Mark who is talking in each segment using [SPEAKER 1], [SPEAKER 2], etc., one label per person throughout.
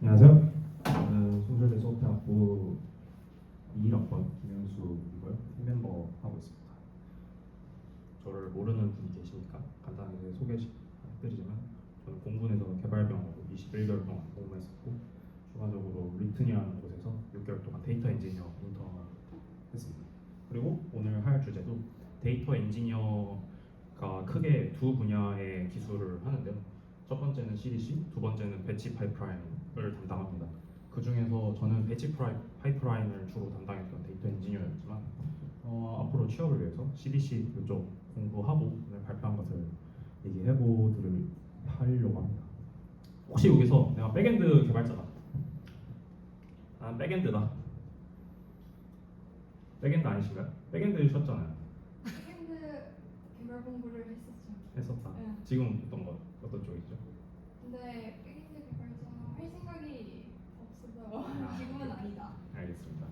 [SPEAKER 1] 안녕하세요. 저는 송실대 소프트학부 21학번 김현수이고요. 팀멤버 하고 있습니다. 저를 모르는 분이 계시니까 간단하게 소개해드리자면 저는 공군에서 개발병으로 21개월 동안 복무했었고 추가적으로 리튼이라는 곳에서 6개월 동안 데이터 엔지니어 인턴을 했습니다. 그리고 오늘 할 주제도 데이터 엔지니어가 크게 두 분야의 기술을 하는데요. 첫 번째는 CDC, 두 번째는 배치 파이프라인을 담당합니다. 그 중에서 저는 배치 파이프라인을 주로 담당했던 데이터 엔지니어였지만 앞으로 취업을 위해서 CDC 이쪽 공부하고 오늘 발표한 것을 하려고 합니다. 혹시 여기서 내가 백엔드 개발자다, 난 백엔드다, 백엔드 아니신가요? 백엔드 셨잖아요.
[SPEAKER 2] 백엔드 개발 공부를
[SPEAKER 1] 했었다.
[SPEAKER 2] 네.
[SPEAKER 1] 지금 어떤 쪽이죠?
[SPEAKER 2] 근데 백엔드 개발자 할 생각이 없어서 지금은 아니다.
[SPEAKER 1] 알겠습니다.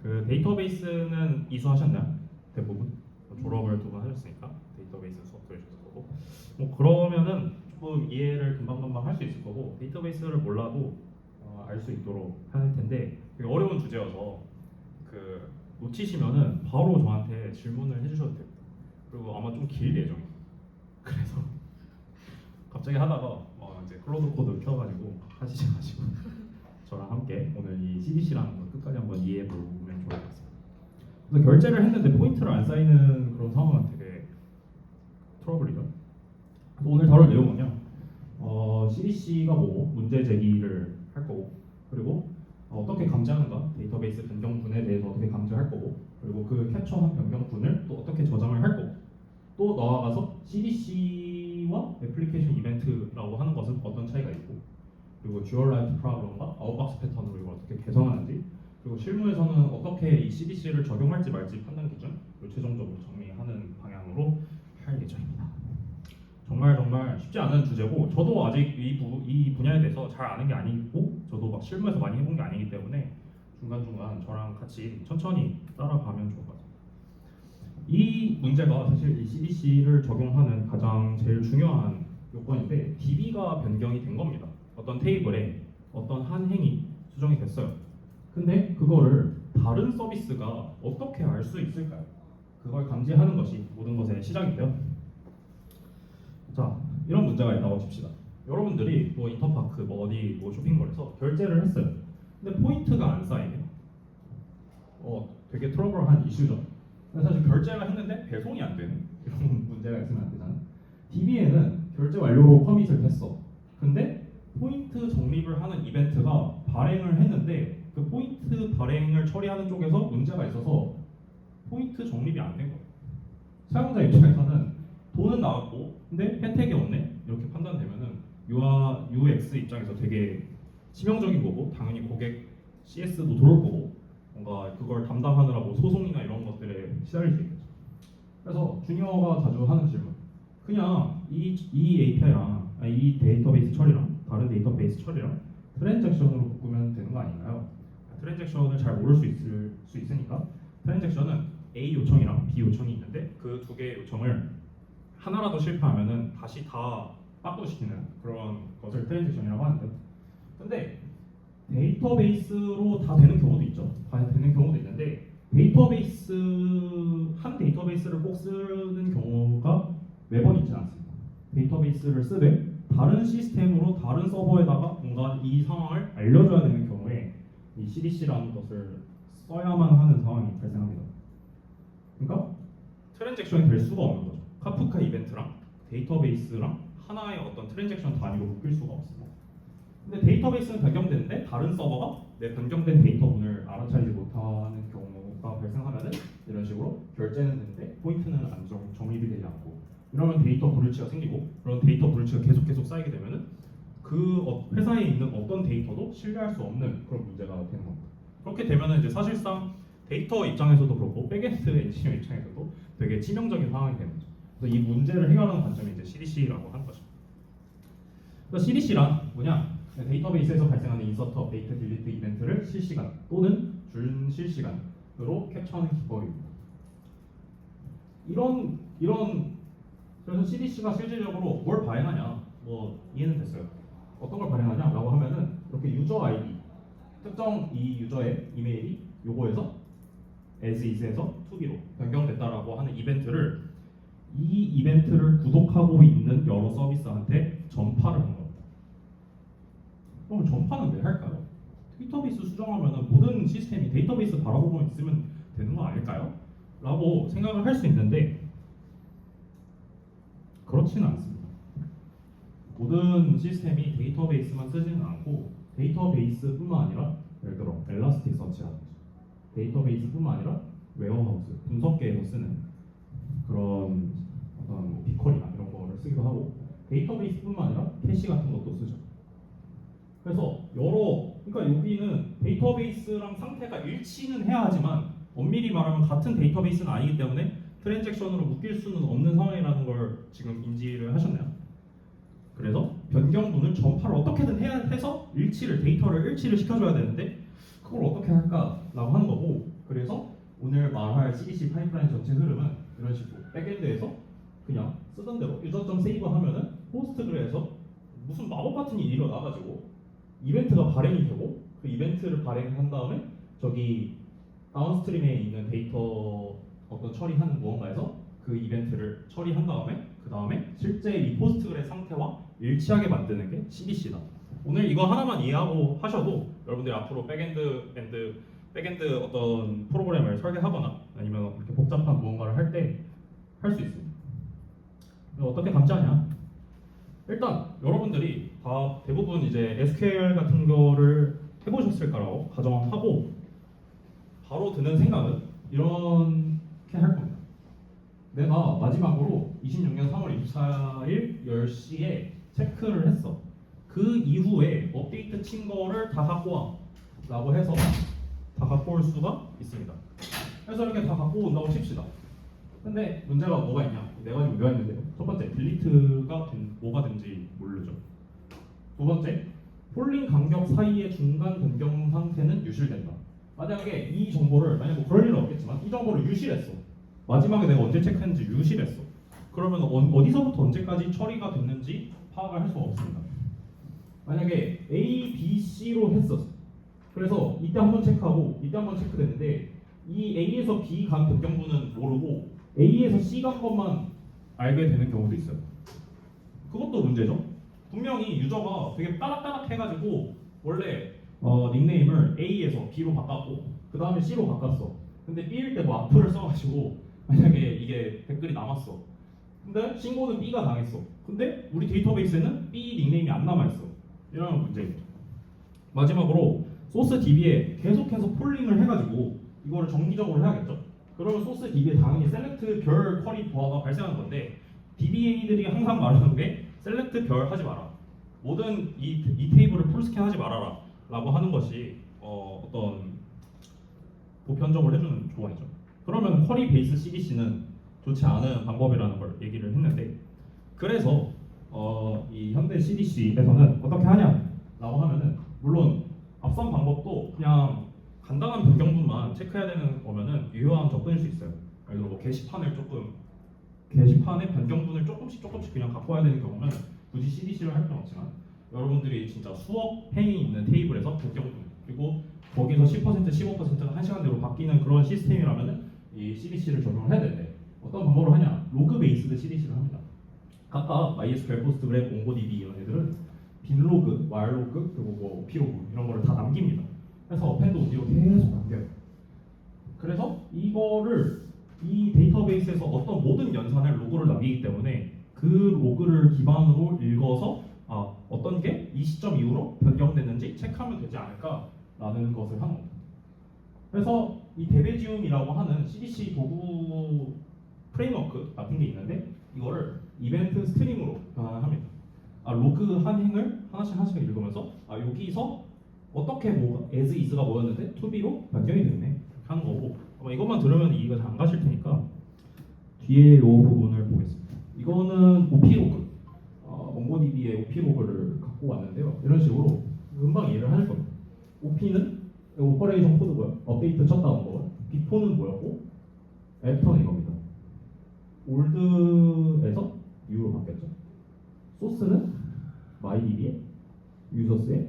[SPEAKER 1] 그 데이터베이스는 이수하셨나요? 대부분 졸업을 두 번 하셨으니까 데이터베이스 수업 들으셨을 거고, 뭐 그러면은 조금 이해를 금방금방 할 수 있을 거고, 데이터베이스를 몰라도 알 수 있도록 할 텐데 되게 어려운 주제여서 그 놓치시면은 바로 저한테 질문을 해주셔도 됩니다. 그리고 아마 좀 길 예정이에요. 그래서 갑자기 하다가 이제 클로드 코드 켜가지고 하시지 마시고 저랑 함께 오늘 이 CDC라는 걸 끝까지 한번 이해해 보면 좋을 것 같습니다. 그래서 결제를 했는데 포인트를 안 쌓이는 그런 상황은 되게 트러블이죠. 그래서 오늘 다룰 내용은요, CDC가 뭐고 문제 제기를 할 거고, 그리고 어떻게 감지하는가, 데이터베이스 변경분에 대해서 어떻게 감지할 거고, 그리고 그 캡처한 변경분을 또 어떻게 저장을 할 거고, 또 나아가서 CDC와 애플리케이션 이벤트라고 하는 것은 어떤 차이가 있고, 그리고 듀얼라이트 프로그램과 아웃박스 패턴으로 이걸 어떻게 개선하는지, 그리고 실무에서는 어떻게 이 CDC를 적용할지 말지 판단 기준을 최종적으로 정리하는 방향으로 할 예정입니다. 정말 쉽지 않은 주제고, 저도 아직 이 분야에 대해서 잘 아는 게 아니고, 저도 막 실무에서 많이 해본 게 아니기 때문에 중간중간 저랑 같이 천천히 따라가면 좋을 것 같아요. 이 문제가 사실 이 CDC를 적용하는 가장 제일 중요한 요건인데, DB가 변경이 된 겁니다. 어떤 테이블에 어떤 한 행이 수정이 됐어요. 근데 그거를 다른 서비스가 어떻게 알 수 있을까요? 그걸 감지하는 것이 모든 것의 시작인데요. 자, 이런 문제가 있다고 칩시다. 여러분들이 뭐 인터파크 뭐 어디 뭐 쇼핑몰에서 결제를 했어요. 근데 포인트가 안 쌓이네요. 되게 트러블한 이슈죠. 사실 결제를 했는데 배송이 안 되는 이런 문제가 있으면 안 되잖아요. DB에는 결제 완료로 커밋을 했어. 근데 포인트 적립을 하는 이벤트가 발행을 했는데 그 포인트 발행을 처리하는 쪽에서 문제가 있어서 포인트 적립이 안 된 거예요. 사용자 입장에서는 돈은 나왔고 근데 혜택이 없네 이렇게 판단되면은 UX 입장에서 되게 치명적인 거고, 당연히 고객 CS도 들어올 거고, 뭔가 그걸 담당하느라 뭐 소송이나 이런 것들에 시달릴 수 있겠죠. 그래서 주니어가 자주 하는 질문, 그냥 이 API랑 이 데이터베이스 처리랑 다른 데이터베이스 처리랑 트랜잭션으로 묶으면 되는 거 아닌가요? 트랜잭션을 잘 모를 수 있으니까 트랜잭션은 A 요청이랑 B 요청이 있는데 그 두 개의 요청을 하나라도 실패하면은 다시 다 바꾸시키는 그런 것을 트랜잭션이라고 하는데, 근데 데이터베이스로 다 되는 경우도 있죠. 다 되는 경우도 있는데 한 데이터베이스를 꼭 쓰는 경우가 매번 있지 않습니다. 데이터베이스를 쓰되 다른 시스템으로 다른 서버에다가 뭔가 이 상황을 알려줘야 되는 경우에 이 CDC라는 것을 써야만 하는 상황이 발생합니다. 그러니까 트랜잭션이 될 수가 없는 거죠. 카프카 이벤트랑 데이터베이스랑 하나의 어떤 트랜잭션 단위로 묶일 수가 없습니다. 근데 데이터베이스는 변경되는데 다른 서버가 내 변경된 데이터분을 알아차리지 못하는 경우가 발생하면은 이런 식으로 결제는 되는데 포인트는 안 적립이 되지 않고, 이러면 데이터 불일치가 생기고, 그런 데이터 불일치가 계속 쌓이게 되면은 그 회사에 있는 어떤 데이터도 신뢰할 수 없는 그런 문제가 되는 겁니다. 그렇게 되면은 이제 사실상 데이터 입장에서도 그렇고 백엔드 엔지니어 입장에서도 되게 치명적인 상황이 되는 거죠. 그래서 이 문제를 해결하는 관점이 이제 CDC라고 하는 거죠. 그래서 CDC란 뭐냐? 데이터베이스에서 발생하는 인서트, 업데이트, 딜리트 이벤트를 실시간 또는 준실시간으로 캡처하는 기법입니다. 이런 그래서 CDC가 실질적으로 뭘 발행하냐? 뭐 이해는 됐어요. 어떤 걸 발행하냐라고 하면은 이렇게 유저 아이디 특정 이 유저의 이메일이 요거에서 as is에서 to be로 변경됐다라고 하는 이벤트를 이 이벤트를 구독하고 있는 여러 서비스한테 전파를 하는 겁니다. 그럼 전파는 왜 할까요? 데이터베이스 수정하면은 모든 시스템이 데이터베이스 바라보고만 있으면 되는 거 아닐까요? 라고 생각을 할 수 있는데 그렇지는 않습니다. 모든 시스템이 데이터베이스만 쓰지는 않고 데이터베이스뿐만 아니라 예를 들어 엘라스틱 서치라든지 데이터베이스뿐만 아니라 웨어하우스 분석계에서 쓰는 그런 어떤 뭐 비커리나 이런 거를 쓰기도 하고 데이터베이스뿐만 아니라 캐시 같은 것도 쓰죠. 그래서 그러니까 여기는 데이터베이스랑 상태가 일치는 해야 하지만 엄밀히 말하면 같은 데이터베이스는 아니기 때문에 트랜잭션으로 묶일 수는 없는 상황이라는 걸 지금 인지를 하셨나요? 그래서 변경분을 전파를 어떻게든 해서 데이터를 일치를 시켜줘야 되는데 그걸 어떻게 할까라고 하는 거고 그래서 오늘 말할 CDC 파이프라인 전체 흐름은 이런 식으로 백엔드에서 그냥 쓰던 대로 유저.save 세이브 하면은 포스트그레에서 무슨 마법 같은 일이 일어나가지고 이벤트가 발행이 되고 그 이벤트를 발행한 다음에 저기 다운스트림에 있는 데이터 어떤 처리하는 무언가에서 그 이벤트를 처리한 다음에 그 다음에 실제 이 포스트그레 상태와 일치하게 만드는 게 CDC다. 오늘 이거 하나만 이해하고 하셔도 여러분들이 앞으로 백엔드 어떤 프로그램을 설계하거나 아니면 이렇게 복잡한 무언가를 할 때 할 수 있습니다. 어떻게 감지하냐? 일단 여러분들이 다 대부분 이제 SQL 같은 거를 해보셨을 거라고 가정하고 바로 드는 생각은 이렇게 할 겁니다. 내가 마지막으로 26년 3월 24일 10시에 체크를 했어. 그 이후에 업데이트 친 거를 다 갖고 와 라고 해서 다 갖고 올 수가 있습니다. 그래서 이렇게 다 갖고 온다고 칩시다. 근데 문제가 뭐가 있냐? 네 가지 문제가 있는데요. 첫 번째, 딜리트가 뭐가 된지 모르죠. 두 번째, 폴링 간격 사이의 중간 변경 상태는 유실된다. 만약에 이 정보를 만약 뭐 그럴 일은 없겠지만 이 정보를 유실했어. 마지막에 내가 언제 체크했는지 유실했어. 그러면 어디서부터 언제까지 처리가 됐는지 파악을 할 수가 없습니다. 만약에 A, B, C로 했었어. 그래서 이때 한번 체크하고 이때 한번 체크됐는데 이 A에서 B 간 변경분은 모르고 A에서 C 간 것만 알게 되는 경우도 있어요. 그것도 문제죠. 분명히 유저가 되게 따닥따닥 해가지고 원래 닉네임을 A에서 B로 바꿨고 그 다음에 C로 바꿨어. 근데 B일 때 뭐 악플을 써가지고 만약에 이게 댓글이 남았어. 근데 신고는 B가 당했어. 근데 우리 데이터베이스에는 B 닉네임이 안 남아있어. 이런 문제입니다. 마지막으로 소스 DB에 계속해서 폴링을 해가지고 이거를 정기적으로 해야겠죠. 그러면 소스 DB에 당연히 셀렉트 별 쿼리 부하가 발생하는 건데 DBA들이 항상 말하는 게 셀렉트 별 하지 마라. 모든 이 테이블을 풀스캔 하지 말아라 라고 하는 것이 어떤 보편적으로 해주는 조언이죠. 그러면 쿼리 베이스 CDC는 좋지 않은 방법이라는 걸 얘기를 했는데 그래서 이 현대 CDC에서는 어떻게 하냐라고 하면은 물론 앞선 방법도 그냥 간단한 변경분만 체크해야 되는 거면은 유효한 접근일 수 있어요. 예를 들어 뭐 게시판의 변경분을 조금씩 그냥 갖고 와야 되는 경우는 굳이 CDC를 할 필요는 없지만 여러분들이 진짜 수억 행이 있는 테이블에서 변경분 그리고 거기서 10% 15%가 1시간 내로 바뀌는 그런 시스템이라면은 이 CDC를 적용을 해야 되는데 어떤 방법으로 하냐? 로그 베이스드 CDC를 합니다. 각각 MySQL, 포스트그랩, 몽고DB 이런 애들은 빈로그, 와일로그, 그리고 뭐 OP로그 이런 거를 다 남깁니다. 그래서 어펜드 오디로 계속 남겨요. 그래서 이 데이터베이스에서 어떤 모든 연산을 로그를 남기기 때문에 그 로그를 기반으로 읽어서 어떤 게 이 시점 이후로 변경됐는지 체크하면 되지 않을까라는 것을 한 겁니다. 그래서 이 데베지움이라고 하는 CDC 도구 프레임워크 같은 게 있는데 이거를 이벤트 스트림으로 변환합니다. 로그 한 행을 하나씩 읽으면서 여기서 어떻게 as is가 뭐였는데 to be로 변경이 됐네 이렇게 하는 거고 아마 이것만 들으면 이해가 잘 안 가실 테니까 뒤에 이 부분을 보겠습니다. 이거는 OP로그 몽고DB의 OP로그를 갖고 왔는데요. 이런 식으로 금방 이해를 하실 겁니다. OP는 오퍼레이션 코드고요. 업데이트 셧다운 거. 비포는 뭐였고 애프터는 이겁니다. 올드에서 뉴로 바뀌었죠. 소스는 MyDB의 유저스에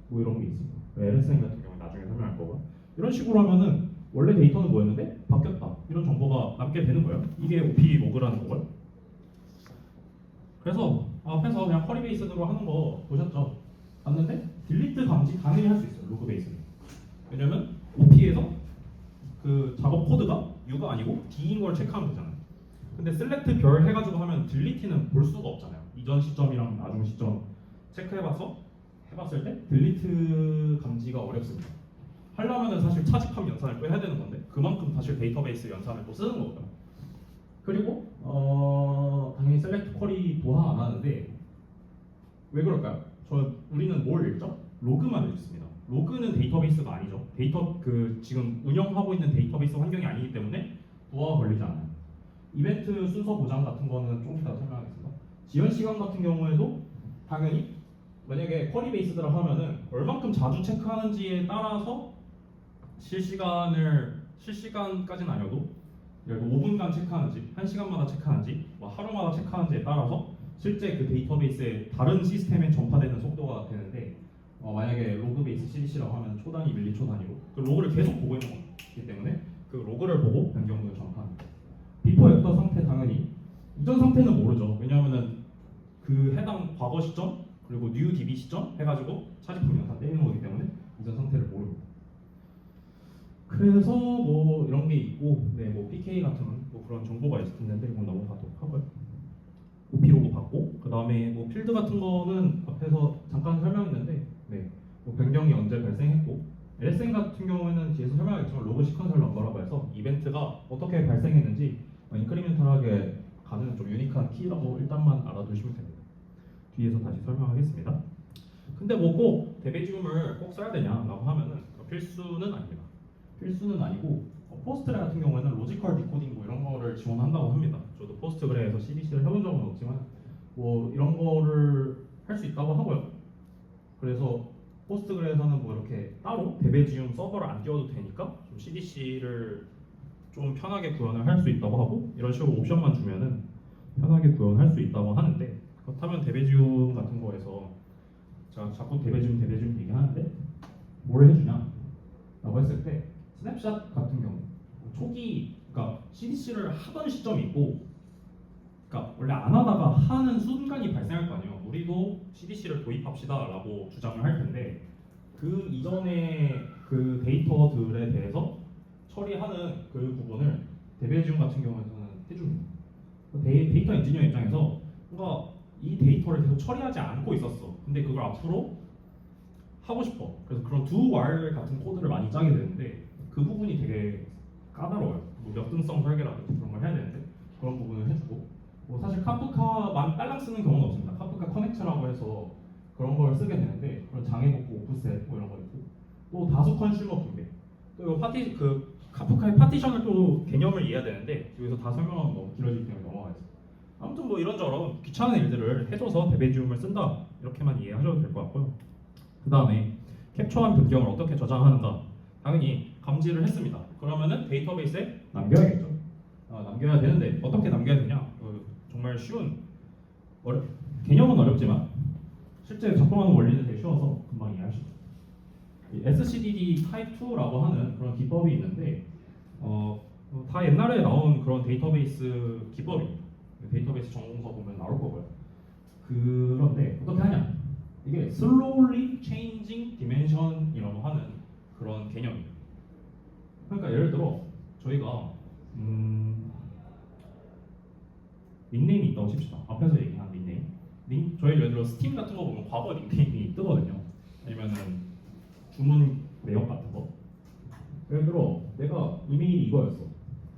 [SPEAKER 1] 뭐 이런 게 있습니다. LSN 같은 경우는 나중에 설명할 거고요. 이런 식으로 하면은 원래 데이터는 뭐였는데 바뀌었다. 이런 정보가 남게 되는 거예요. 이게 OP 로그라는 거고요. 그래서 앞에서 그냥 쿼리 베이스로 하는 거 보셨죠? 봤는데 딜리트 감지 당연히 할 수 있어요. 로그 베이스는. 왜냐면 OP에서 그 작업 코드가 U가 아니고 D인 걸 체크하면 되잖아요. 근데 셀렉트 별 해가지고 하면 딜리트는 볼 수가 없잖아요. 이전 시점이랑 나중 시점 해봤을 때 딜리트 감지가 어렵습니다. 하려면은 사실 차집함 연산을 또 해야 되는 건데 그만큼 사실 데이터베이스 연산을 또 쓰는 거거든요. 그리고 당연히 셀렉트 쿼리 도하 안 하는데 왜 그럴까요? 우리는 뭘 읽죠? 로그만 읽습니다. 로그는 데이터베이스가 아니죠. 지금 운영하고 있는 데이터베이스 환경이 아니기 때문에 도하가 걸리지 않아요. 이벤트 순서 보장 같은 거는 좀 이따 설명하겠습니다. 지연 시간 같은 경우에도 당연히 만약에 쿼리 베이스드라 하면은 얼만큼 자주 체크하는지에 따라서 실시간까지는 아니어도 예를 들어 5분간 체크하는지 1시간마다 체크하는지 뭐 하루마다 체크하는지에 따라서 실제 그 데이터베이스의 다른 시스템에 전파되는 속도가 되는데 만약에 로그 베이스 CDC라고 하면 초단위, 밀리초 단위로 그 로그를 계속 보고 있는 거기 때문에 그 로그를 보고 변경을 전파합니다. 비포 애프터 상태 당연히 이전 상태는 모르죠. 왜냐하면은 그 해당 과거 시점 그리고 new DB 시점 해가지고 차집품 연산 떼는 거기 때문에 이전 상태를 모릅니다. 그래서 뭐 이런 게 있고, 네, 뭐 PK 같은 뭐 그런 정보가 있는데 이건 넘어가도록 하고요. OP 로고 받고, 그 다음에 뭐 필드 같은 거는 앞에서 잠깐 설명했는데, 네, 뭐 변경이 언제 발생했고, LSN 같은 경우에는 뒤에서 설명하겠지만 로그 시퀀셜 넘버라고 해서 이벤트가 어떻게 발생했는지 인크리멘탈하게 가는 좀 유니크한 키라고 일단만 알아두시면 됩니다. 뒤에서 다시 설명하겠습니다. 근데 뭐 꼭 데베지움을 꼭 써야 되냐라고 하면은 필수는 아닙니다. 필수는 아니고 포스트그레 같은 경우에는 로지컬 디코딩 뭐 이런 거를 지원한다고 합니다. 저도 포스트그레에서 CDC를 해본 적은 없지만 뭐 이런 거를 할 수 있다고 하고요. 그래서 포스트그레에서는 뭐 이렇게 따로 데베지움 서버를 안 띄워도 되니까 좀 CDC를 좀 편하게 구현을 할 수 있다고 하고 이런 식으로 옵션만 주면은 편하게 구현할 수 있다고 하는데 그렇다면 데베지움 같은 거에서 제가 자꾸 데베지움 얘기하는데 뭘 해주냐 라고 했을 때 스냅샷 같은 경우 초기 그러니까 CDC를 하던 시점이 있고 그러니까 원래 안 하다가 하는 순간이 발생할 거 아니에요. 우리도 CDC를 도입합시다 라고 주장을 할 텐데 그 이전의 그 데이터들에 대해서 처리하는 그 부분을 데베지움 같은 경우에는 해줍니다. 데이터 엔지니어 입장에서 뭔가 이 데이터를 계속 처리하지 않고 있었어. 근데 그걸 앞으로 하고 싶어. 그래서 그런 do while 같은 코드를 많이 짜게 되는데 그 부분이 되게 까다로워요. 뭐 역등성 설계라든지 그런 걸 해야 되는데 그런 부분을 해주고 뭐 사실 카프카만 딸랑 쓰는 경우는 없습니다. 카프카 커넥트라고 해서 그런 걸 쓰게 되는데 그런 장애 복구 오프셋 뭐 이런 거 있고 또 다수 컨슈머 분배 또 카프카의 파티션을 또 개념을 이해해야 되는데 여기서 다 설명하면 너무 길어지기 때문에 넘어가겠습니다. 아무튼 뭐 이런저런 귀찮은 일들을 해줘서 데베지움을 쓴다 이렇게만 이해하셔도 될 것 같고요. 그 다음에 캡처한 변경을 어떻게 저장하는가 당연히 감지를 했습니다. 그러면은 데이터베이스에 남겨야겠죠. 남겨야 되는데 어떻게 남겨야 되냐 정말 쉬운 개념은 어렵지만 실제 작동하는 원리는 되게 쉬워서 금방 이해하시죠. SCDD 타입 2라고 하는 그런 기법이 있는데 다 옛날에 나온 그런 데이터베이스 기법입니다. 데이터베이스 전공서 보면 나올 거고요. 그런데 어떻게 하냐? 이게 slowly changing dimension이라고 하는 그런 개념입니다. 그러니까 예를 들어 저희가 닉네임이 있다고 칩시다. 앞에서 얘기한 닉네임. 저희 예를 들어 스팀 같은 거 보면 과거 닉네임이 뜨거든요. 아니면은 주문 내역 같은 거. 예를 들어 내가 이메일이 이거였어.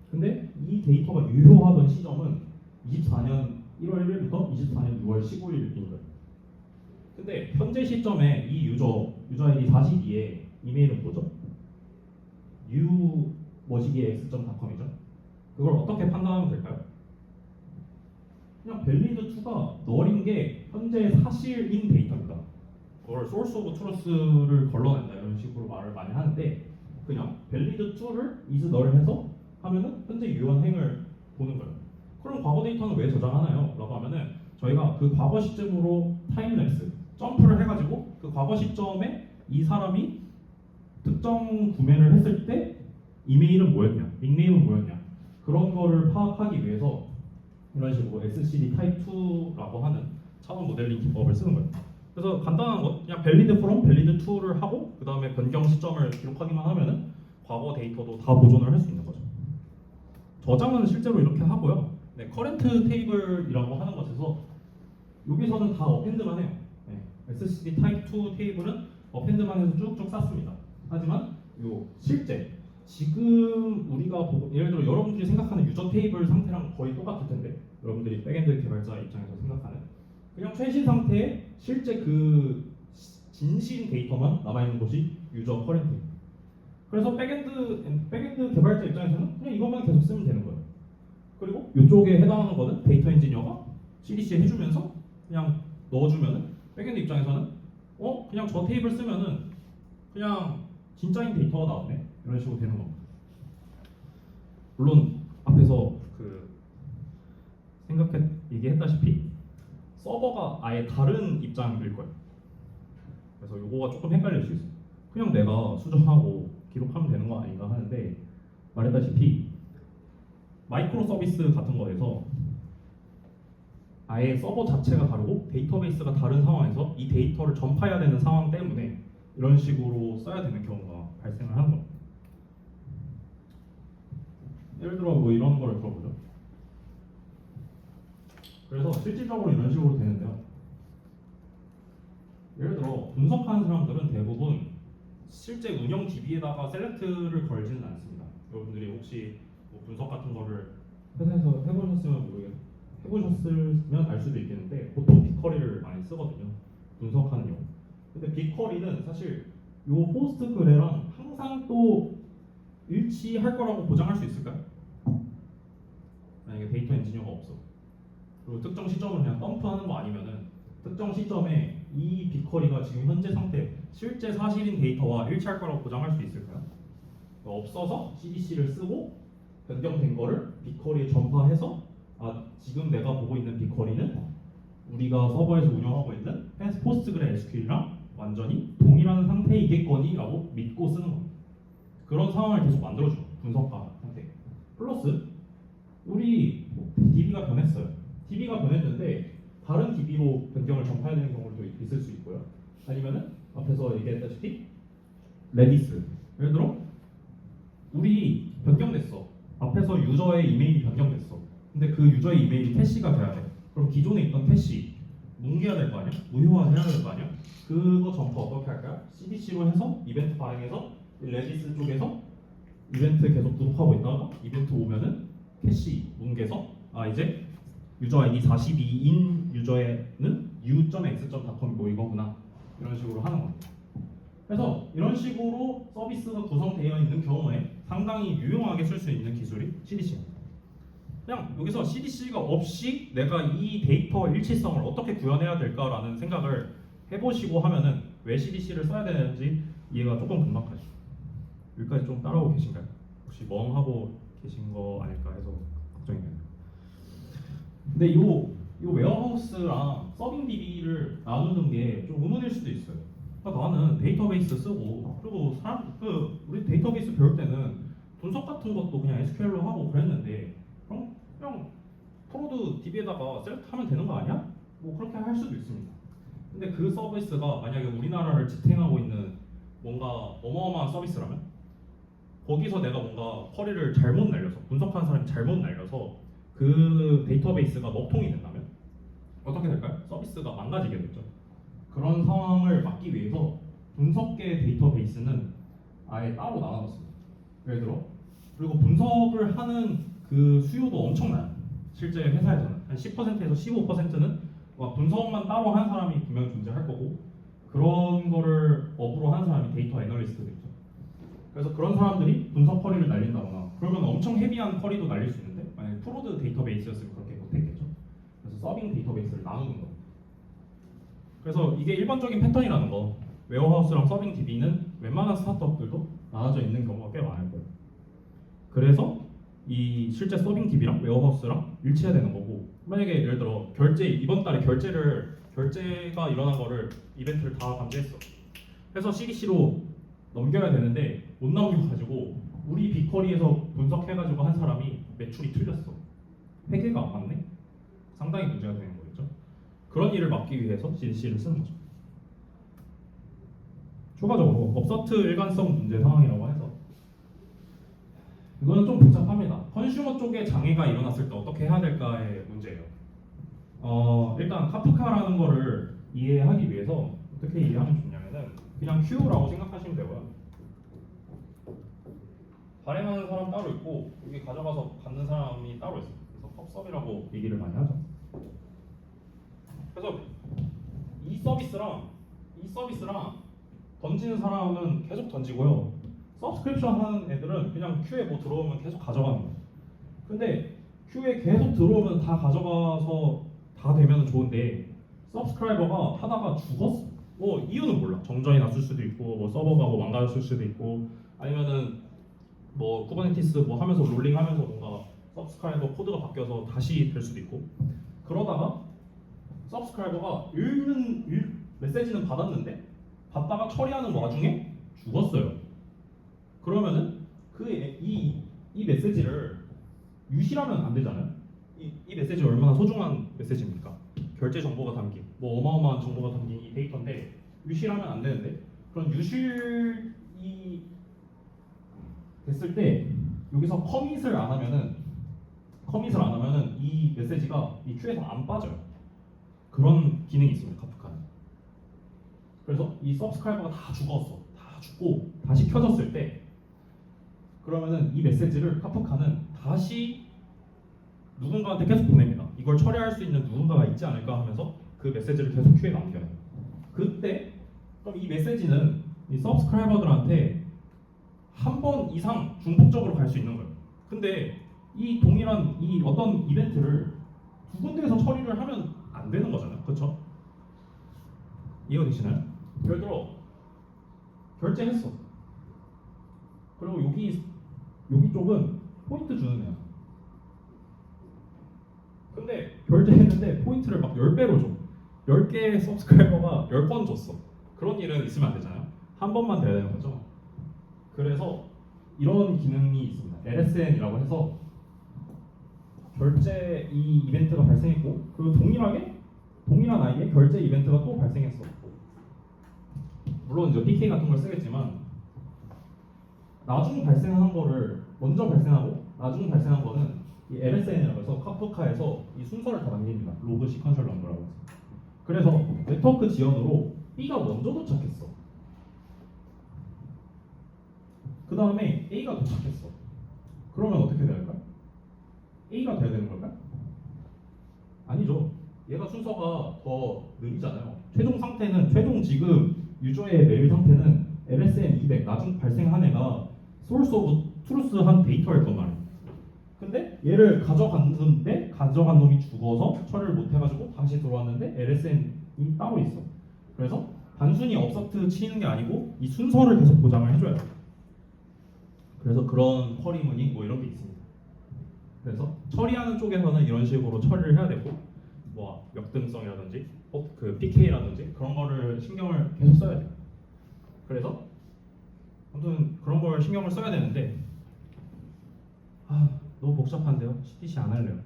[SPEAKER 1] 근데 이 데이터가 유효하던 시점은 24년 1월 1일부터 24년 6월 15일인 거예요. 근데 현재 시점에 이 유저 아이디 42에 이메일은 뭐죠? x.com이죠. 그걸 어떻게 판단하면 될까요? 그냥 valid2가 널인 게 현재 사실인 데이터입니다. 그걸 source of truth를 걸러낸다 이런 식으로 말을 많이 하는데 그냥 valid2를 is null 해서 하면은 현재 유효한 행을 보는 거예요. 그럼 과거 데이터는 왜 저장하나요? 라고 하면은 저희가 그 과거 시점으로 타임랩스 점프를 해가지고 그 과거 시점에 이 사람이 특정 구매를 했을 때 이메일은 뭐였냐, 닉네임은 뭐였냐, 그런 거를 파악하기 위해서 이런 식으로 SCD 타입 2라고 하는 차원 모델링 기법을 쓰는 거예요. 그래서 간단한 것, 그냥 valid from, valid to를 하고 그 다음에 변경 시점을 기록하기만 하면은 과거 데이터도 다 보존을 할 수 있는 거죠. 저장은 실제로 이렇게 하고요. 네, current table이라고 하는 것에서 여기서는 다 어펜드만 해요. 네, SCD 타입 2 테이블은 어펜드만 해서 쭉쭉 쌌습니다. 하지만 요 실제 지금 우리가 보고, 예를 들어 여러분들이 생각하는 유저 테이블 상태랑 거의 똑같을 텐데, 여러분들이 백엔드 개발자 입장에서 생각하는 그냥 최신 상태에 실제 그 진실 데이터만 남아있는 것이 유저 커렌트. 그래서 백엔드 개발자 입장에서는 그냥 이것만 계속 쓰면 되는 거예요. 그리고 이쪽에 해당하는 거는 데이터 엔지니어가 CDC에 해주면서 그냥 넣어주면은 백엔드 입장에서는 그냥 저 테이블 쓰면은 그냥 진짜인 데이터가 나오네, 이런 식으로 되는 겁니다. 물론 앞에서 그 얘기했다시피 서버가 아예 다른 입장일 거예요. 그래서 요거가 조금 헷갈릴 수 있어요. 그냥 내가 수정하고 기록하면 되는 거 아닌가 하는데, 말했다시피 마이크로 서비스 같은 거에서 아예 서버 자체가 다르고 데이터베이스가 다른 상황에서 이 데이터를 전파해야 되는 상황 때문에 이런 식으로 써야 되는 경우가 발생을 하는 겁니다. 예를 들어 뭐 이런 걸 들어보죠. 그래서 실질적으로 이런 식으로 되는데요. 예를 들어 분석하는 사람들은 대부분 실제 운영 DB에다가 셀렉트를 걸지는 않습니다. 여러분들이 혹시 뭐 분석 같은 거를 회사에서 해보셨으면 알 수도 있겠는데, 보통 빅쿼리를 많이 쓰거든요. 분석하는 용어. 근데 빅쿼리는 사실 요 호스트 그래랑 항상 또 일치할 거라고 보장할 수 있을까요? 만약에 데이터 엔지니어가 없어. 그리고 특정 시점을 그냥 덤프하는 거 아니면은 특정 시점에 이 빅쿼리가 지금 현재 상태, 실제 사실인 데이터와 일치할 거라고 보장할 수 있을까요? 없어서 CDC를 쓰고 변경된 거를 빅쿼리에 전파해서 지금 내가 보고 있는 빅쿼리는 우리가 서버에서 운영하고 있는 포스트그레 SQL이랑 완전히 동일한 상태이겠거니 라고 믿고 쓰는 겁니다. 그런 상황을 계속 만들어줘, 분석가 상태. 플러스 우리 DB가 변했어요. DB가 변했는데 다른 DB로 변경을 전파해야 되는 경우도 있을 수 있고요. 아니면은 앞에서 얘기했다시피 레디스, 예를 들어 우리 변경됐어. 앞에서 유저의 이메일이 변경됐어. 근데 그 유저의 이메일이 캐시가 돼야 돼. 그럼 기존에 있던 캐시 뭉개야 될 거 아니야? 무효화해야 될 거 아니야? 그거 전파 어떻게 할까요? CDC로 해서 이벤트 발행해서 레디스 쪽에서 이벤트 계속 구독하고 있다가 이벤트 오면은 캐시 뭉개서 이제 유저 아이디 42인 유저에는 u.x.com 뭐 이거구나, 이런 식으로 하는 겁니다. 그래서 이런 식으로 서비스가 구성되어 있는 경우에 상당히 유용하게 쓸 수 있는 기술이 CDC입니다. 그냥 여기서 CDC가 없이 내가 이 데이터 일치성을 어떻게 구현해야 될까라는 생각을 해보시고 하면은 왜 CDC를 써야 되는지 이해가 조금 금방 가죠. 여기까지 좀 따라오고 계신가요? 혹시 멍하고 계신 거 아닐까 해서 걱정이 됩니다. 근데 요 웨어하우스랑 서빙 DB를 나누는 게 좀 의문일 수도 있어요. 그러니까 나는 데이터베이스 쓰고, 그리고 우리 데이터베이스 배울 때는 분석 같은 것도 그냥 SQL로 하고 그랬는데 그냥 프로드 DB에다가 셀렉트하면 되는 거 아니야? 뭐 그렇게 할 수도 있습니다. 근데 그 서비스가 만약에 우리나라를 지탱하고 있는 뭔가 어마어마한 서비스라면 거기서 내가 뭔가 쿼리를 잘못 날려서, 분석하는 사람이 잘못 날려서 그 데이터베이스가 먹통이 된다면 어떻게 될까요? 서비스가 망가지게 되죠. 그런 상황을 막기 위해서 분석계 데이터베이스는 아예 따로 나눠놨습니다. 예를 들어, 그리고 분석을 하는 그 수요도 엄청나요. 실제 회사에서는 한 10%에서 15%는 분석만 따로 하는 사람이 분명히 존재할 거고, 그런 거를 업으로 하는 사람이 데이터 애널리스트겠죠. 그래서 그런 사람들이 분석 쿼리를 날린다거나, 그러면 엄청 헤비한 쿼리도 날릴 수 있는데 만약에 프로드 데이터베이스였으면 그렇게 못했겠죠. 그래서 서빙 데이터베이스를 나누는 겁니다. 그래서 이게 일반적인 패턴이라는 거, 웨어하우스랑 서빙 DB는 웬만한 스타트업들도 나눠져 있는 경우가 꽤 많을 거예요. 그래서 이 실제 서빙 DB랑 웨어하우스랑 일치해야 되는 거고, 만약에 예를 들어 이번 달에 결제를 결제가 일어난 거를 이벤트를 다 감지했어. 그래서 CDC로 넘겨야 되는데 못 넘겨가지고 우리 빅커리에서 분석해가지고 한 사람이 매출이 틀렸어. 회계가 안 맞네? 상당히 문제가 되는 거겠죠. 그런 일을 막기 위해서 CDC를 쓰는 거죠. 추가적으로 업서트 일관성 문제 상황이라고 해서 이거는 좀 복잡합니다. 컨슈머 쪽에 장애가 일어났을 때 어떻게 해야 될까의 문제예요. 일단 카프카라는 거를 이해하기 위해서 어떻게 이해하면 좋냐면은 그냥 큐라고 생각하시면 되고요. 발행하는 사람 따로 있고 여기 가져가서 받는 사람이 따로 있어요. 그래서 컵섭이라고 얘기를 많이 하죠. 그래서 이 서비스랑 던지는 사람은 계속 던지고요. 서브스크립션 하는 애들은 그냥 큐에 뭐 들어오면 계속 가져가는 거예요. 근데 큐에 계속 들어오면 다 가져가서 다 되면 좋은데 서브스크라이버가 하다가 죽었어. 뭐 이유는 몰라. 정전이 났을 수도 있고 뭐 서버가 뭐 망가졌을 수도 있고 아니면은 뭐 쿠버네티스 뭐 하면서 롤링하면서 뭔가 서브스크라이버 코드가 바뀌어서 다시 될 수도 있고 그러다가 서브스크라이버가 메시지는 받았는데 받다가 처리하는 와중에 죽었어요. 그러면은 이 메시지를 유실하면 안 되잖아요. 이 메시지 얼마나 소중한 메시지입니까? 결제 정보가 담긴 뭐 어마어마한 정보가 담긴 이 데이터인데 유실하면 안 되는데 그런 유실이 됐을 때 여기서 커밋을 안 하면은 이 메시지가 이 큐에서 안 빠져요. 그런 기능이 있습니다. 카프카는. 그래서 이 서브스크라이버가 다 죽고 다시 켜졌을 때 그러면은 이 메시지를 카프카는 다시 누군가한테 계속 보냅니다. 이걸 처리할 수 있는 누군가가 있지 않을까 하면서 그 메시지를 계속 큐에 남겨요. 그때 그럼 이 메시지는 이 서브스크라이버들한테 한 번 이상 중복적으로 갈 수 있는 거예요. 근데 이 동일한 이 어떤 이벤트를 두 군데에서 처리를 하면 안 되는 거잖아요. 그렇죠? 이해가 되시나요? 예를 들어 결제했어. 그리고 여기 쪽은 포인트 주는 애야. 근데 결제했는데 포인트를 막 10배로 줘. 10개의 서브스크라이버가 10번 줬어. 그런 일은 있으면 안 되잖아요. 한 번만 돼야 되는 거죠. 그래서 이런 기능이 있습니다. LSN이라고 해서 결제 이 이벤트가 발생했고 그리고 동일한 아이의 결제 이벤트가 또 발생했어. 물론 이제 PK 같은 걸 쓰겠지만 나중 발생한 거를 먼저 발생하고 나중 발생한 거는 이 LSN이라고 해서 카프카에서 이 순서를 다 남깁니다. 로그 시퀀셜 넘버라고 해서. 그래서 네트워크 지연으로 B가 먼저 도착했어. 그 다음에 A가 도착했어. 그러면 어떻게 될까요? A가 돼야 되는 걸까요? 아니죠. 얘가 순서가 더 느리잖아요. 최종 지금 유저의 메일 상태는 LSN 200 나중 발생한 애가 소스 오브 트루스한 데이터일 거 말이에요. 근데 얘를 가져간 놈이 죽어서 처리를 못 해가지고 다시 들어왔는데 LSN이 따로 있어. 그래서 단순히 업서트 치는 게 아니고 이 순서를 계속 보장을 해줘야 돼. 그래서 그런 쿼리 문이 뭐 이런 게 있습니다. 그래서 처리하는 쪽에서는 이런 식으로 처리를 해야 되고 뭐 역등성이라든지 그 PK라든지 그런 거를 신경을 계속 써야 돼요. 그래서 아무튼 그런 걸 신경을 써야 되는데 너무 복잡한데요. CDC 안 할래요.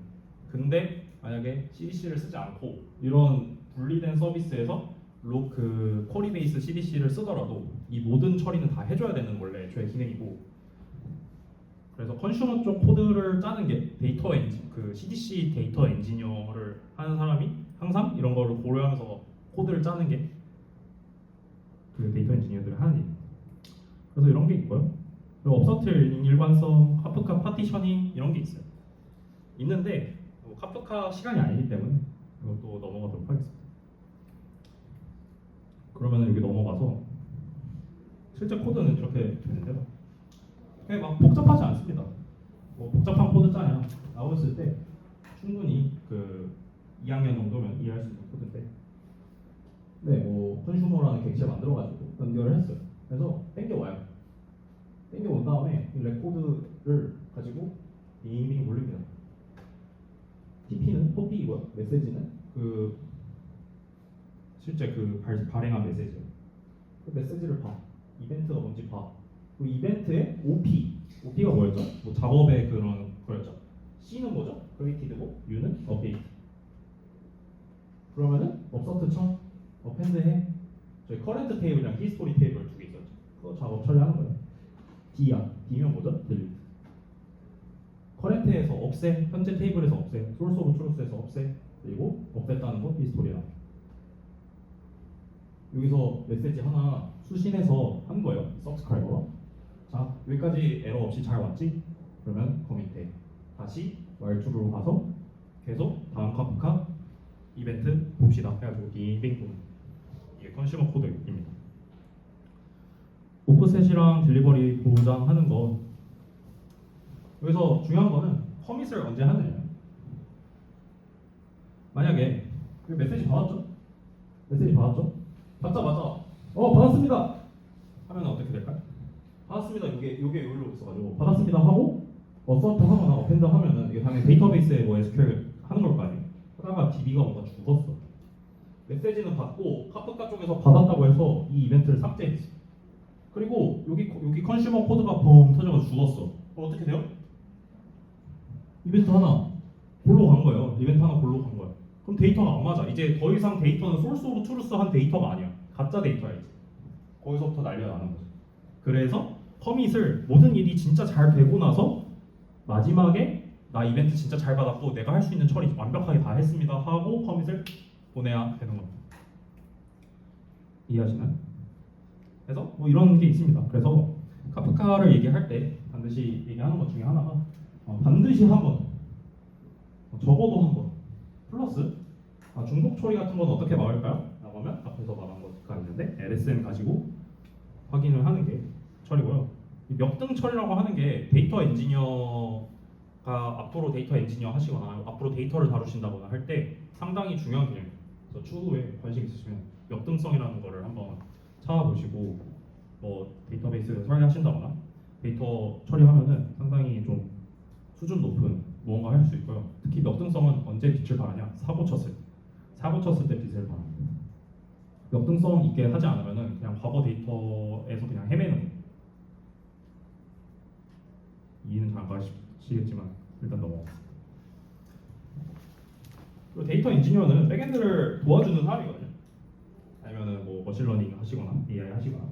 [SPEAKER 1] 근데 만약에 CDC를 쓰지 않고 이런 분리된 서비스에서 그 쿼리 베이스 CDC를 쓰더라도 이 모든 처리는 다 해줘야 되는 원래 애초에 기능이고 그래서 컨슈머 쪽 코드를 짜는 게 그 CDC 데이터 엔지니어를 하는 사람이 항상 이런 거를 고려하면서 코드를 짜는 게 그 데이터 엔지니어들이 하는 일. 그래서 이런 게 있고요. 그리고 업서트 일관성, 카프카 파티셔닝 이런 게 있어요. 있는데 카프카 시간이 아니기 때문에 이것도 넘어가도록 하겠습니다. 그러면 여기 넘어가서 실제 코드는 이렇게 되는데요. 그냥 막 복잡하지 않습니다. 뭐 복잡한 코드 짜냐 나왔을 때 충분히 그 2학년 정도면 이해할 수 있는 코드인데 네, 뭐 컨슈머라는 객체 만들어가지고 연결을 했어요. 그래서 땡겨와요. 땡겨온 다음에 이 레코드를 가지고 빙빙 돌립니다. TP는 토픽이고요. 메시지는 그 실제 그 발행한 메시지. 그 메시지를 봐. 이벤트가 뭔지 봐. 그 이벤트의 OP가 뭐였죠? 뭐 작업의 그런 거였죠. C는 뭐죠? created고 U는 update. 그러면은 업서트 청 append 해. 저희 current 테이블이랑 history 테이블 두 개 있었죠. 그거 작업 처리하는 거예요. D야. D면 뭐죠? delete. current에서 없애, 현재 테이블에서 없애, source of truth에서 없애, 그리고 없앴다는 거 history야. 여기서 메시지 하나 수신해서 한 거예요. subscriber가. 자, 여기까지 에러 없이 잘 왔지? 그러면 커밋해. 다시 whiletr로 가서 계속 다음 카프카 이벤트 봅시다. 해가지고 빙빙 이게 컨슈머 코드입니다. 오프셋이랑 딜리버리 보장하는 거. 여기서 중요한 거는 커밋을 언제 하느냐. 만약에 메시지 받았죠? 메시지 받았죠? 받자마자 받았습니다 하면 어떻게 될까요? 받았습니다. 요게 여기로 있어가지고 받았습니다 하고 서트 하거나 어펜더 하면은 이게 당연히 데이터베이스에 뭐 SQL 하는 걸 거 아니에요. 하다가 DB가 뭔가 죽었어. 메시지는 받고 카프카 쪽에서 받았다고 해서 이 이벤트를 삭제했어. 그리고 여기 컨슈머 코드가 뻥 터져서 죽었어. 그럼 어떻게 돼요? 이벤트 하나 골로 간 거예요. 이벤트 하나 골로 간 거야. 그럼 데이터가 안 맞아. 이제 더 이상 데이터는 소스 오브 트루스한 데이터가 아니야. 가짜 데이터야 이제. 거기서부터 난리가 나는 거죠. 그래서 커밋을 모든 일이 진짜 잘 되고 나서 마지막에 나 이벤트 진짜 잘 받았고 내가 할 수 있는 처리 완벽하게 다 했습니다 하고 커밋을 보내야 되는 겁니다. 이해하시나요? 그래서 뭐 이런 게 있습니다. 그래서 카프카를 얘기할 때 반드시 얘기하는 것 중에 하나가 반드시 한 번, 적어도 한 번, 플러스 중복 처리 같은 건 어떻게 막을까요? 라고 하면 앞에서 말한 것가 있는데 LSM 가지고 확인을 하는 게 처리고요. 이 몇등 처리라고 하는 게 데이터 엔지니어가 앞으로 데이터 엔지니어 하시거나 앞으로 데이터를 다루신다거나 할 때 상당히 중요한 개념이에요. 그래서 추후에 관심 있으시면 역등성이라는 거를 한번 찾아보시고 뭐 데이터베이스 처리하신다거나 데이터 처리하면은 상당히 좀 수준 높은 무언가 할 수 있고요. 특히 역등성은 언제 빛을 발하냐? 사고 쳤을 때 빛을 발합니다. 역등성 있게 하지 않으면은 그냥 과거 데이터에서 그냥 헤매는 거예요. 이해는 잘 가시겠지만 일단 넘어가겠습니다. 그리고 데이터 엔지니어는 백엔드를 도와주는 사람이거든요. 아니면은 뭐 머신러닝 하시거나 AI 하시거나.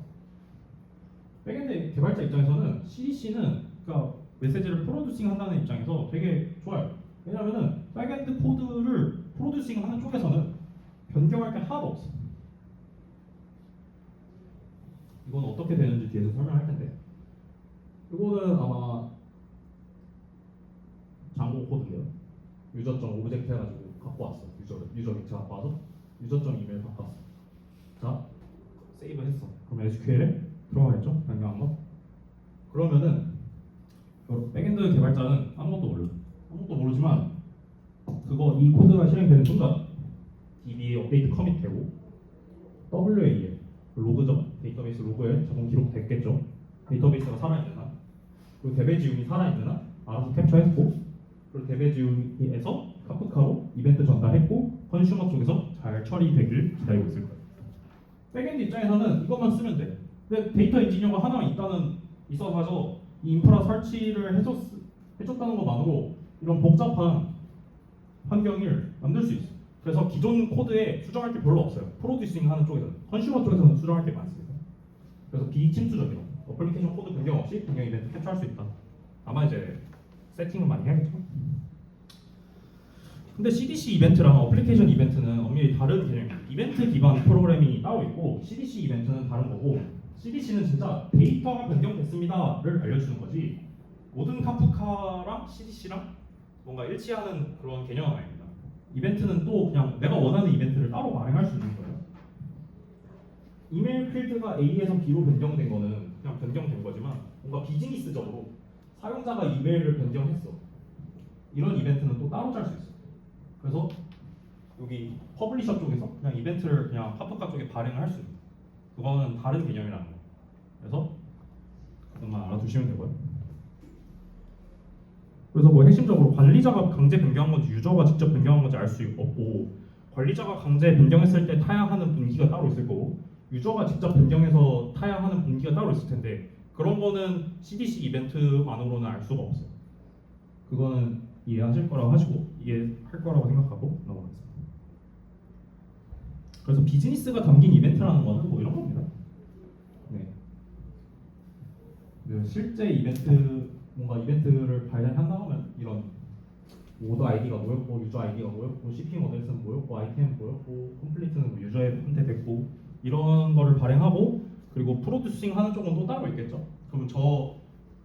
[SPEAKER 1] 백엔드 개발자 입장에서는 CDC는 그러니까 메시지를 프로듀싱 한다는 입장에서 되게 좋아요. 왜냐면은 백엔드 코드를 프로듀싱 하는 쪽에서는 변경할 게 하나도 없어. 이건 어떻게 되는지 뒤에서 설명할 텐데. 이거는 아마 장고 코드인데요. 유저점 오브젝트 해가지고 갖고 왔어. 유저 객체 갖고 와서 유저점 이메일 바꿨어. 자, 세이브 했어. 그럼 SQL에 들어가겠죠? 변경한 거. 그러면은 백엔드 개발자는 아무것도 몰라. 아무것도 모르지만 그거 이 코드가 실행되는 순간 DB에 업데이트 커밋 되고 WAL 로그죠. 데이터베이스 로그에 자동 기록됐겠죠. 데이터베이스가 살아있는 한 그리고 대배지움이 살아있는 한 알아서 캡처했고 그리고 대배지움에서 카프카로 이벤트 전달했고 컨슈머 쪽에서 잘 처리되길 기다리고 있을 거예요. 백엔드 입장에서는 이것만 쓰면 돼. 근데 데이터 엔지니어가 하나 있어서 이 인프라 설치를 해줬다는 것만으로 이런 복잡한 환경을 만들 수 있어. 그래서 기존 코드에 수정할 게 별로 없어요. 프로듀싱 하는 쪽에서는. 컨슈머 쪽에서는 수정할 게 많습니다. 그래서 비침투적이로 어플리케이션 코드 변경 없이 변경 이벤트 캡처할 수 있다. 아마 이제 세팅을 많이 해야겠죠. 근데 CDC 이벤트랑 어플리케이션 이벤트는 엄밀히 다른 개념이에요. 이벤트 기반 프로그램이 따로 있고 CDC 이벤트는 다른 거고 CDC는 진짜 데이터가 변경됐습니다를 알려주는 거지 모든 카프카랑 CDC랑 뭔가 일치하는 그런 개념은 아닙니다. 이벤트는 또 그냥 내가 원하는 이벤트를 따로 발행할 수 있는 거예요. 이메일 필드가 A에서 B로 변경된 거는 그냥 변경된 거지만 뭔가 비즈니스적으로 사용자가 이메일을 변경했어. 이런 이벤트는 또 따로 짤 수 있어. 그래서 여기 퍼블리셔 쪽에서 그냥 이벤트를 그냥 카프카 쪽에 발행을 할 수 있는 그거는 다른 개념이라는 거. 그래서 그것만 알아두시면 되고요. 그래서 뭐 핵심적으로 관리자가 강제 변경한 건지 유저가 직접 변경한 건지 알 수 없고 관리자가 강제 변경했을 때 타야 하는 분기가 따로 있을 거고 유저가 직접 변경해서 타야 하는 분기가 따로 있을 텐데 그런 거는 CDC 이벤트만으로는 알 수가 없어요. 그거는 이해하실 거라고 하시고 이해할 거라고 생각하고 넘어가겠습니다. 그래서 비즈니스가 담긴 이벤트라는 거는 뭐 이런 겁니다. 네. 그 실제 이벤트 뭔가 이벤트를 발견한다 하면 이런 오더 아이디가 뭐였고 유저 아이디가 뭐였고 shipping 어드레스는 뭐였고 아이템은 뭐였고 컴플리트는 뭐 유저한테 됐고 이런 거를 발행하고 그리고 프로듀싱 하는 쪽은 또 따로 있겠죠. 그러면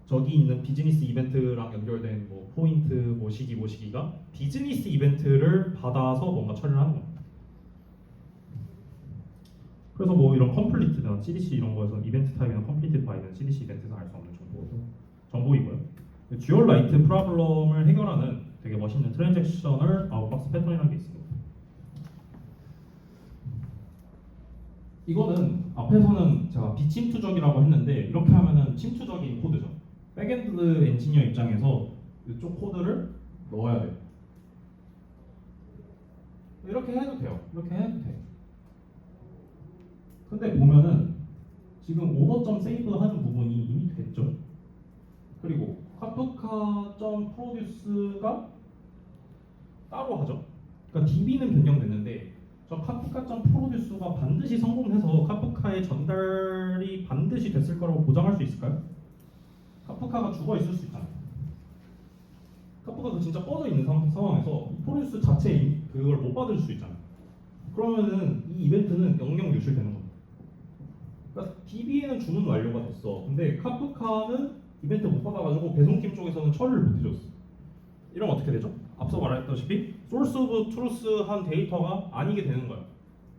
[SPEAKER 1] 저기 있는 비즈니스 이벤트랑 연결된 뭐 포인트 모시기가 비즈니스 이벤트를 받아서 뭔가 처리를 하는 겁니다. 그래서 뭐 이런 컴플리트나 CDC 이런 거에서 이벤트 타입이나 컴플리트 바이는 CDC 이벤트에서 알 수 없는 정보이고요. 듀얼 라이트 프로블럼을 해결하는 되게 멋있는 트랜잭셔널 아웃박스 패턴이라는 게 있습니다. 이거는 앞에서는 제가 비침투적이라고 했는데 이렇게 하면은 침투적인 코드죠. 백엔드 엔지니어 입장에서 이쪽 코드를 넣어야 돼요. 이렇게 해도 돼요. 이렇게 해도 돼요. 근데 보면은 지금 오더 세이브 하는 부분이 이미 됐죠. 그리고 카프카.프로듀스가 따로 하죠. 그러니까 DB는 변경됐는데 저 카프카.프로듀스가 반드시 성공해서 카프카의 전달이 반드시 됐을 거라고 보장할 수 있을까요? 카프카가 죽어 있을 수 있잖아요. 카프카가 진짜 꺼져 있는 상황에서 프로듀스 자체 그걸 못 받을 수 있잖아요. 그러면은 이 이벤트는 영영 유실되는 겁니다. 그러니까 DB에는 주문 완료가 됐어. 근데 카프카는 이벤트 못 받아가지고 배송팀 쪽에서는 처리를 못 해줬어. 이러면 어떻게 되죠? 앞서 말했다시피 소스 오브 트루스한 데이터가 아니게 되는 거야.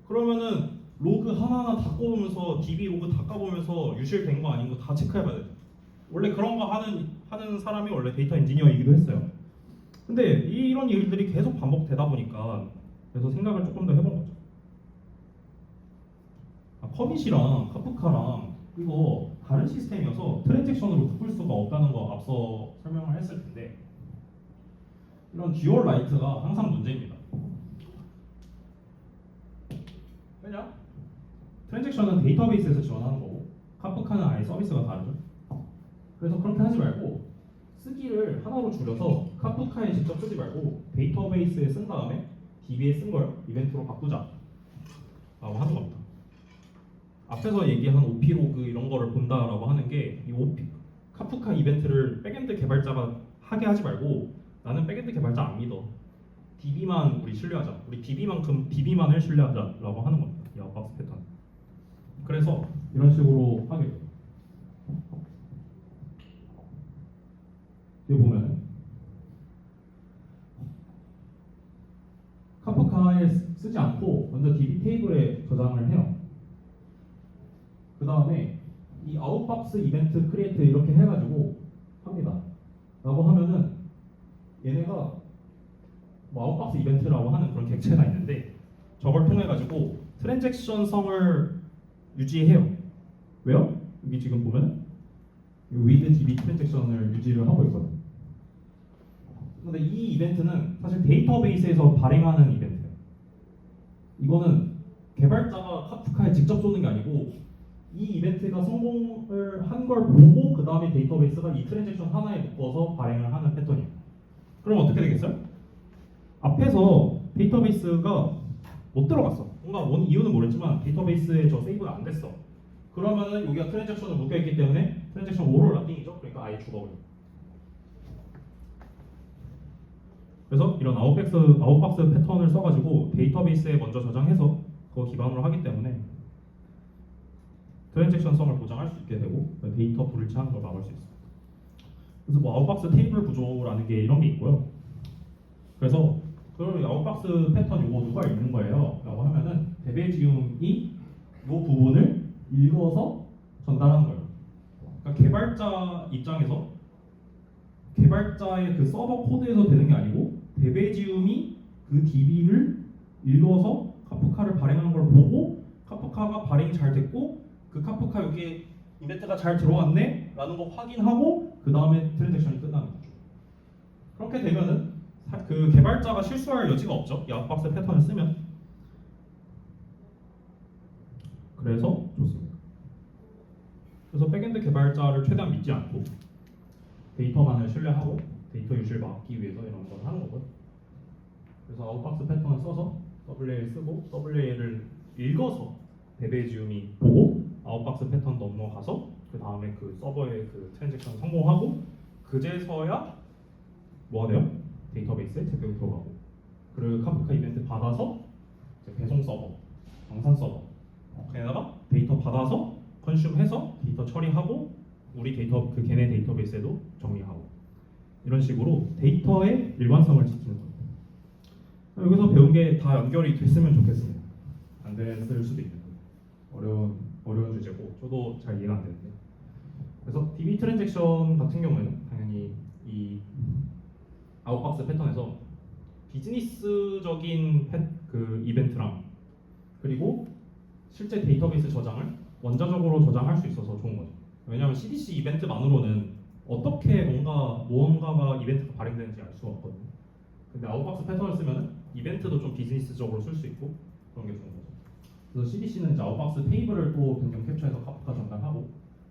[SPEAKER 1] 그러면은 로그 하나하나 다 꼽으면서 DB 로그 다 까보면서 유실된 거 아닌 거 다 체크해봐야 돼. 원래 그런 거 하는 사람이 원래 데이터 엔지니어이기도 했어요. 근데 이런 일들이 계속 반복되다 보니까 그래서 생각을 조금 더 해본 거죠. 커밋이랑 카프카랑 이거 다른 시스템이어서 트랜잭션으로 바꿀 수가 없다는 거 앞서 설명을 했을 텐데 이런 듀얼 라이트가 항상 문제입니다. 왜냐? 트랜잭션은 데이터베이스에서 지원하는 거고 카프카는 아예 서비스가 다르죠. 그래서 그렇게 하지 말고 쓰기를 하나로 줄여서 카프카에 직접 쓰지 말고 데이터베이스에 쓴 다음에 DB에 쓴 걸 이벤트로 바꾸자 라고 하는 겁니다. 앞에서 얘기한 OP 로그 이런 거를 본다라고 하는 게 이 카프카 이벤트를 백엔드 개발자가 하게 하지 말고 나는 백엔드 개발자 안 믿어. DB만 우리 신뢰하자. 우리 DB만을 신뢰하자라고 하는 겁니다. 이 아웃박스 패턴. 그래서 이런 식으로 하게 돼요. 여기 보면 카프카에 쓰지 않고 먼저 DB 테이블에 저장을 해요. 그 다음에 이 아웃박스 이벤트 크리에이트 이렇게 해가지고 합니다. 라고 하면은 얘네가 뭐 아웃박스 이벤트라고 하는 그런 객체가 있는데 저걸 통해 가지고 트랜잭션성을 유지해요. 왜요? 여기 지금 보면 with DB 트랜잭션을 유지를 하고 있거든. 근데 이 이벤트는 사실 데이터베이스에서 발행하는 이벤트예요. 이거는 개발자가 카프카에 직접 쏘는 게 아니고 이 이벤트가 성공을 한 걸 보고 그 다음에 데이터베이스가 이 트랜잭션 하나에 묶어서 발행을 하는 패턴이에요. 그럼 어떻게 되겠어요? 앞에서 데이터베이스가 못 들어갔어. 뭔가 이유는 모르겠지만 데이터베이스에 저 세이브가 안 됐어. 그러면은 여기가 트랜잭션을 묶여있기 때문에 트랜잭션 오버래핑이죠. 그러니까 아예 죽어버려. 그래서 이런 아웃박스 패턴을 써가지고 데이터베이스에 먼저 저장해서 그거 기반으로 하기 때문에 트랜잭션성을 보장할 수 있게 되고 데이터 불일치하는 걸 막을 수 있습니다. 그래서 뭐 아웃박스 테이블 구조라는 게 이런 게 있고요. 그래서 그럼 아웃박스 패턴 이거 누가 읽는 거예요? 라고 하면은 데베지움이 이 부분을 읽어서 전달하는 거예요. 그러니까 개발자 입장에서 개발자의 그 서버 코드에서 되는 게 아니고 데베지움이 그 DB를 읽어서 카프카를 발행하는 걸 보고 카프카가 발행이 잘 됐고 그 카프카 여기에 이벤트가 잘 들어왔네 라는 거 확인하고 그 다음에 트랜잭션이 끝나는 거죠. 그렇게 되면은 그 개발자가 실수할 여지가 없죠. 이 아웃박스 패턴을 쓰면. 그래서 좋습니다. 그래서 백엔드 개발자를 최대한 믿지 않고 데이터만을 신뢰하고 데이터 유실을 막기 위해서 이런 걸 하는 거거든요. 그래서 아웃박스 패턴을 써서 WA를 쓰고 WA를 읽어서 베베지움이 보고 아웃박스 패턴 넘어가서 그 다음에 그 서버의 그 트랜잭션 성공하고 그제서야 뭐가 돼요? 데이터베이스에 제대로 들어가고 그리고 카프카 이벤트 받아서 이제 배송 서버, 방산 서버 거기다가 데이터 받아서 컨슘해서 데이터 처리하고 우리 데이터 그 걔네 데이터베이스에도 정리하고 이런 식으로 데이터의 일관성을 지키는 거예요. 여기서 배운 게 다 연결이 됐으면 좋겠습니다. 안 됐을 수도 있는 어려운 주제고 저도 잘 이해가 안 되는데 그래서 DB 트랜잭션 같은 경우에는 당연히 이 아웃박스 패턴에서 비즈니스적인 그 이벤트랑 그리고 실제 데이터베이스 저장을 원자적으로 저장할 수 있어서 좋은 거죠. 왜냐하면 CDC 이벤트만으로는 어떻게 무언가가 이벤트가 발행되는지 알 수가 없거든요. 근데 아웃박스 패턴을 쓰면 이벤트도 좀 비즈니스적으로 쓸 수 있고 그런 게 좋은 거죠. 그래서 CDC는 이제 아웃박스 테이블을 또 변경 캡처해서 카프카 전달하고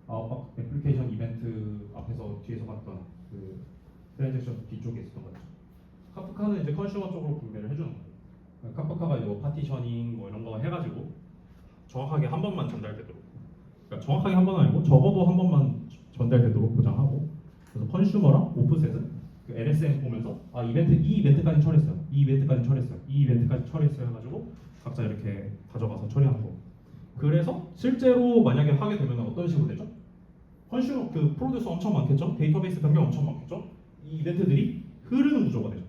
[SPEAKER 1] 아웃박스 애플리케이션 이벤트 앞에서 뒤에서 봤던 그 트랜잭션 뒤쪽에 있었던 거죠. 카프카는 이제 컨슈머 쪽으로 분배를 해주는 거예요. 카프카가 이제 파티셔닝 뭐 이런 거 해가지고 정확하게 한 번만 전달되도록 그러니까 정확하게 한 번은 아니고 적어도 한 번만 전달되도록 보장하고 그래서 컨슈머랑 오프셋은 그 LSM 보면서 이 이벤트까지 처리했어요. 이 이벤트까지 처리했어요. 이 이벤트까지 처리했어요 해가지고 각자 이렇게 가져가서 처리하는 거. 그래서 실제로 만약에 하게 되면 어떤 식으로 되죠? 컨슈머 그 프로듀서 엄청 많겠죠? 데이터베이스 변경 엄청 많겠죠? 이 이벤트들이 흐르는 구조가 되죠.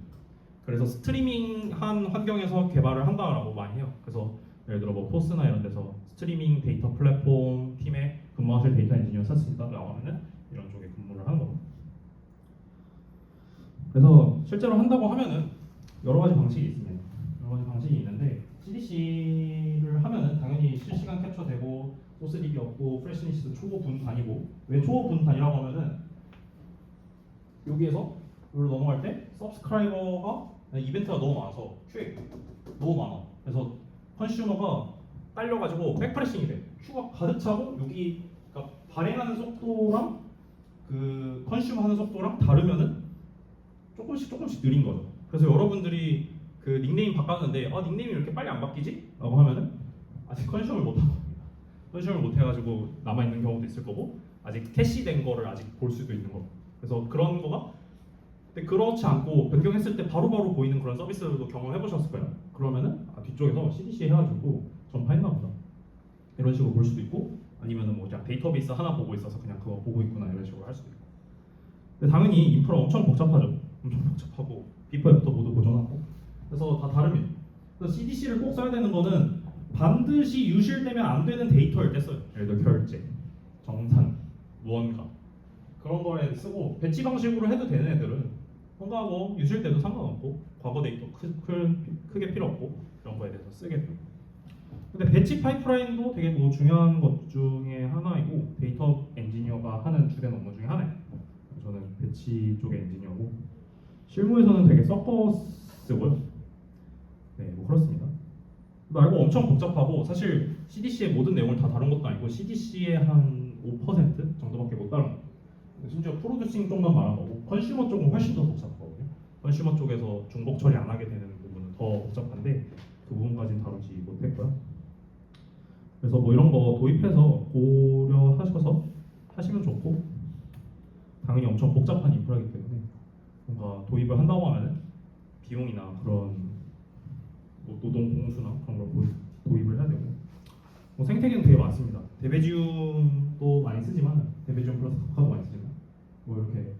[SPEAKER 1] 그래서 스트리밍한 환경에서 개발을 한다라고 많이 해요. 그래서 예를 들어 뭐 포스나 이런 데서 스트리밍 데이터 플랫폼 팀에 근무하실 데이터 엔지니어 찾습니다라고 하면은 이런 쪽에 근무를 하는 거고. 그래서 실제로 한다고 하면은 여러 가지 방식이 있습니다. 여러 가지 방식이 있는데 CDC를 하면은 당연히 실시간 캡처되고 소스 DB 없고 프레시니시도 초분 단위고 왜 초분 단위라고 하면은 여기에서 여기로 넘어갈 때 서브스크라이버가 이벤트가 너무 많아서 큐에 너무 많아. 그래서 컨슈머가 딸려가지고 백프레싱이 돼. 큐가 가득 차고 여기 그러니까 발행하는 속도랑 그 컨슈머 하는 속도랑 다르면은 조금씩 느린 거죠. 그래서 여러분들이 그 닉네임 바꿨는데 닉네임이 이렇게 빨리 안 바뀌지? 라고 하면은 아직 컨슈머를 못한 겁니다. 컨슈머를 못 해가지고 남아 있는 경우도 있을 거고 아직 캐시된 거를 아직 볼 수도 있는 거고. 그래서 그런 거가 근데 그렇지 않고 변경했을 때 바로바로 보이는 그런 서비스도 경험해 보셨을 거예요. 그러면은 뒤쪽에서 CDC 해가지고 전파했나 보다 이런 식으로 볼 수도 있고 아니면은 뭐 그냥 데이터베이스 하나 보고 있어서 그냥 그거 보고 있구나 이런 식으로 할 수도 있고. 근데 당연히 인프라 엄청 복잡하죠. 엄청 복잡하고 비포 애프터 모두 보존하고 그래서 다 다릅니다. 그래서 CDC를 꼭 써야 되는 거는 반드시 유실되면 안 되는 데이터일 때 써요. 예를 들어 결제, 정산, 무언가 그런 거에 쓰고 배치 방식으로 해도 되는 애들은 뭔가 뭐 유실돼도 상관없고 과거 데이터 크게 필요 없고 이런 거에 대해서 쓰게 돼요. 근데 배치 파이프라인도 되게 뭐 중요한 것 중에 하나이고 데이터 엔지니어가 하는 주된 업무 중에 하나예요. 저는 배치 쪽의 엔지니어고 실무에서는 되게 섞어 쓰고요. 네, 뭐 그렇습니다. 말고 엄청 복잡하고 사실 CDC의 모든 내용을 다 다룬 것도 아니고 CDC의 한 5% 정도밖에 못 다룬 거예요. 심지어 프로듀싱 쪽만 말한 거고 컨슈머 쪽은 훨씬 더 복잡하거든요. 컨슈머 쪽에서 중복 처리 안 하게 되는 부분은 더 복잡한데 그 부분까지는 다루지 못했고요. 그래서 뭐 이런 거 도입해서 고려하셔서 하시면 좋고 당연히 엄청 복잡한 인프라이기 때문에 뭔가 도입을 한다고 하면은 비용이나 그런 뭐 노동 공수나 그런 걸 도입을 해야 되고 뭐 생태계는 되게 많습니다. 데베지움도 많이 쓰지만 데베지움 플러스 카카도 많이 쓰지만 뭐 이렇게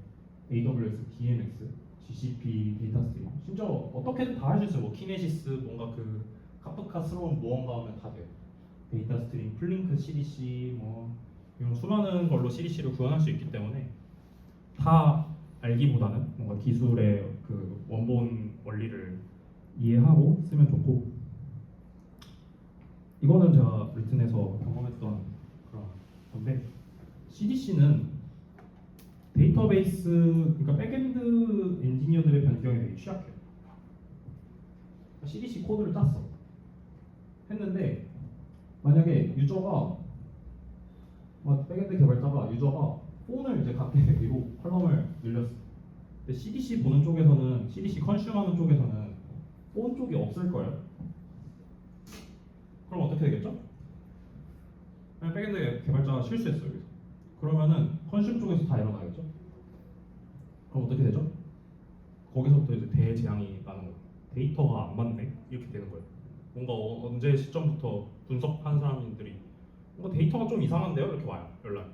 [SPEAKER 1] AWS, DNX, GCP, 데이터 스트림 심지어 어떻게든 다 할 수 있어요. 뭐 키네시스 뭔가 그 카프카스러운 무언가 하면 다 돼요. 데이터 스트림, 플링크 CDC 뭐 이런 수많은 걸로 CDC를 구현할 수 있기 때문에 다 알기보다는 뭔가 기술의 그 원본 원리를 이해하고 쓰면 좋고 이거는 제가 리튼에서 경험했던 그런 건데 CDC는 데이터베이스 그러니까 백엔드 엔지니어들의 변경에 되게 취약해요. CDC 코드를 짰어 했는데
[SPEAKER 3] 만약에 유저가 백엔드 개발자가 유저가 폰을 이제 갖게 되기로 컬럼을 늘렸어. 근데 CDC 보는 쪽에서는 CDC 컨슘하는 쪽에서는 폰 쪽이 없을 거예요. 그럼 어떻게 되겠죠? 그냥 백엔드 개발자가 실수했어요. 여기서. 그러면은 컨슘 쪽에서 다 일어나겠죠? 그럼 어떻게 되죠? 거기서부터 이제 대재앙이 나는 거예요. 데이터가 안 맞네 이렇게 되는 거예요. 뭔가 언제 시점부터 분석한 사람들이 뭔가 데이터가 좀 이상한데요 이렇게 와요 연락이.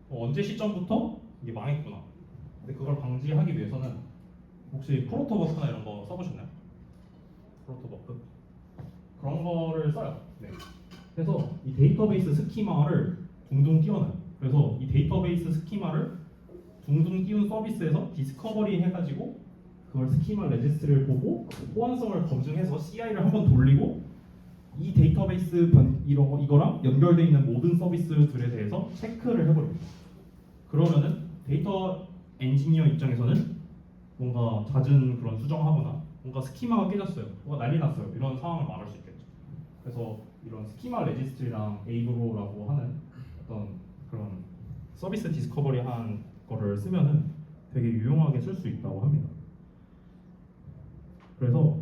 [SPEAKER 3] 언제 시점부터 이게 망했구나. 근데 그걸 방지하기 위해서는 혹시 프로토버스나 이런 거 써보셨나요? 프로토버스 그런 거를 써요. 네. 그래서 이 데이터베이스 스키마를 둥둥 띄워놔요. 그래서 이 데이터베이스 스키마를 둥둥 띄운 서비스에서 디스커버리 해가지고 그걸 스키마 레지스트리를 보고 호환성을 검증해서 CI를 한번 돌리고 이 데이터베이스 이거랑 연결되어 있는 모든 서비스들에 대해서 체크를 해버립니다. 그러면은 데이터 엔지니어 입장에서는 뭔가 잦은 그런 수정하거나 뭔가 스키마가 깨졌어요, 뭔가 난리 났어요 이런 상황을 막을 수 있겠죠. 그래서 이런 스키마 레지스트리랑 에이브로라고 하는 어떤 그런 서비스 디스커버리 한 거를 쓰면은 되게 유용하게 쓸 수 있다고 합니다. 그래서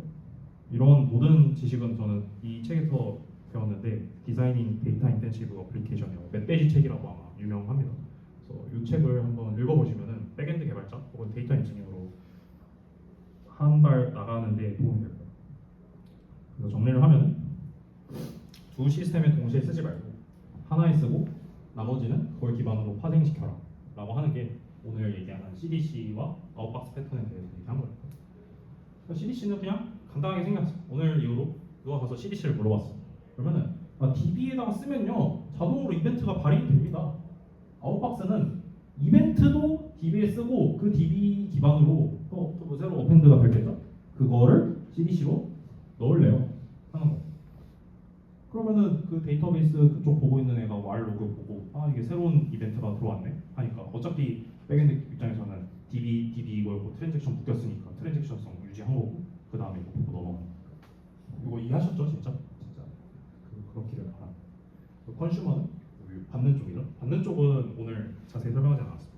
[SPEAKER 3] 이런 모든 지식은 저는 이 책에서 배웠는데 디자이닝 데이터 인텐시브 어플리케이션이라고 멧돼지 책이라고 아마 유명합니다. 그래서 이 책을 한번 읽어보시면은 백엔드 개발자 혹은 데이터 엔지니어로 한 발 나가는데 도움이 될 거예요. 그래서 정리를 하면은 두 시스템에 동시에 쓰지 말고 하나에 쓰고 나머지는 그걸 기반으로 파생시켜라 라고 하는 게 오늘 얘기하는 CDC와 아웃박스 패턴에 대해서 얘기한 거예요. CDC는 그냥 간단하게 생각했어. 오늘 이후로 누가 가서 CDC를 물어봤어. 그러면은 DB에다가 쓰면요 자동으로 이벤트가 발행이 됩니다. 아웃박스는 이벤트도 DB에 쓰고 그 DB 기반으로 또 새로 어펜드가 별개죠. 그거를 CDC로 넣을래요 하는 거. 그러면은 그 데이터베이스 그쪽 보고 있는 애가 while 로그 보고 이게 새로운 이벤트가 들어왔네 하니까 어차피 백엔드 입장에서는 DB 이거고 트랜잭션 묶였으니까 트랜잭션성 유지한 거고 그 다음에 이거 보고 넘어가는 거. 이거 이해하셨죠 진짜? 그렇기를 바랍니다. 컨슈머는 받는 쪽이죠. 받는 쪽은 오늘 자세히 설명하지 않았습니다.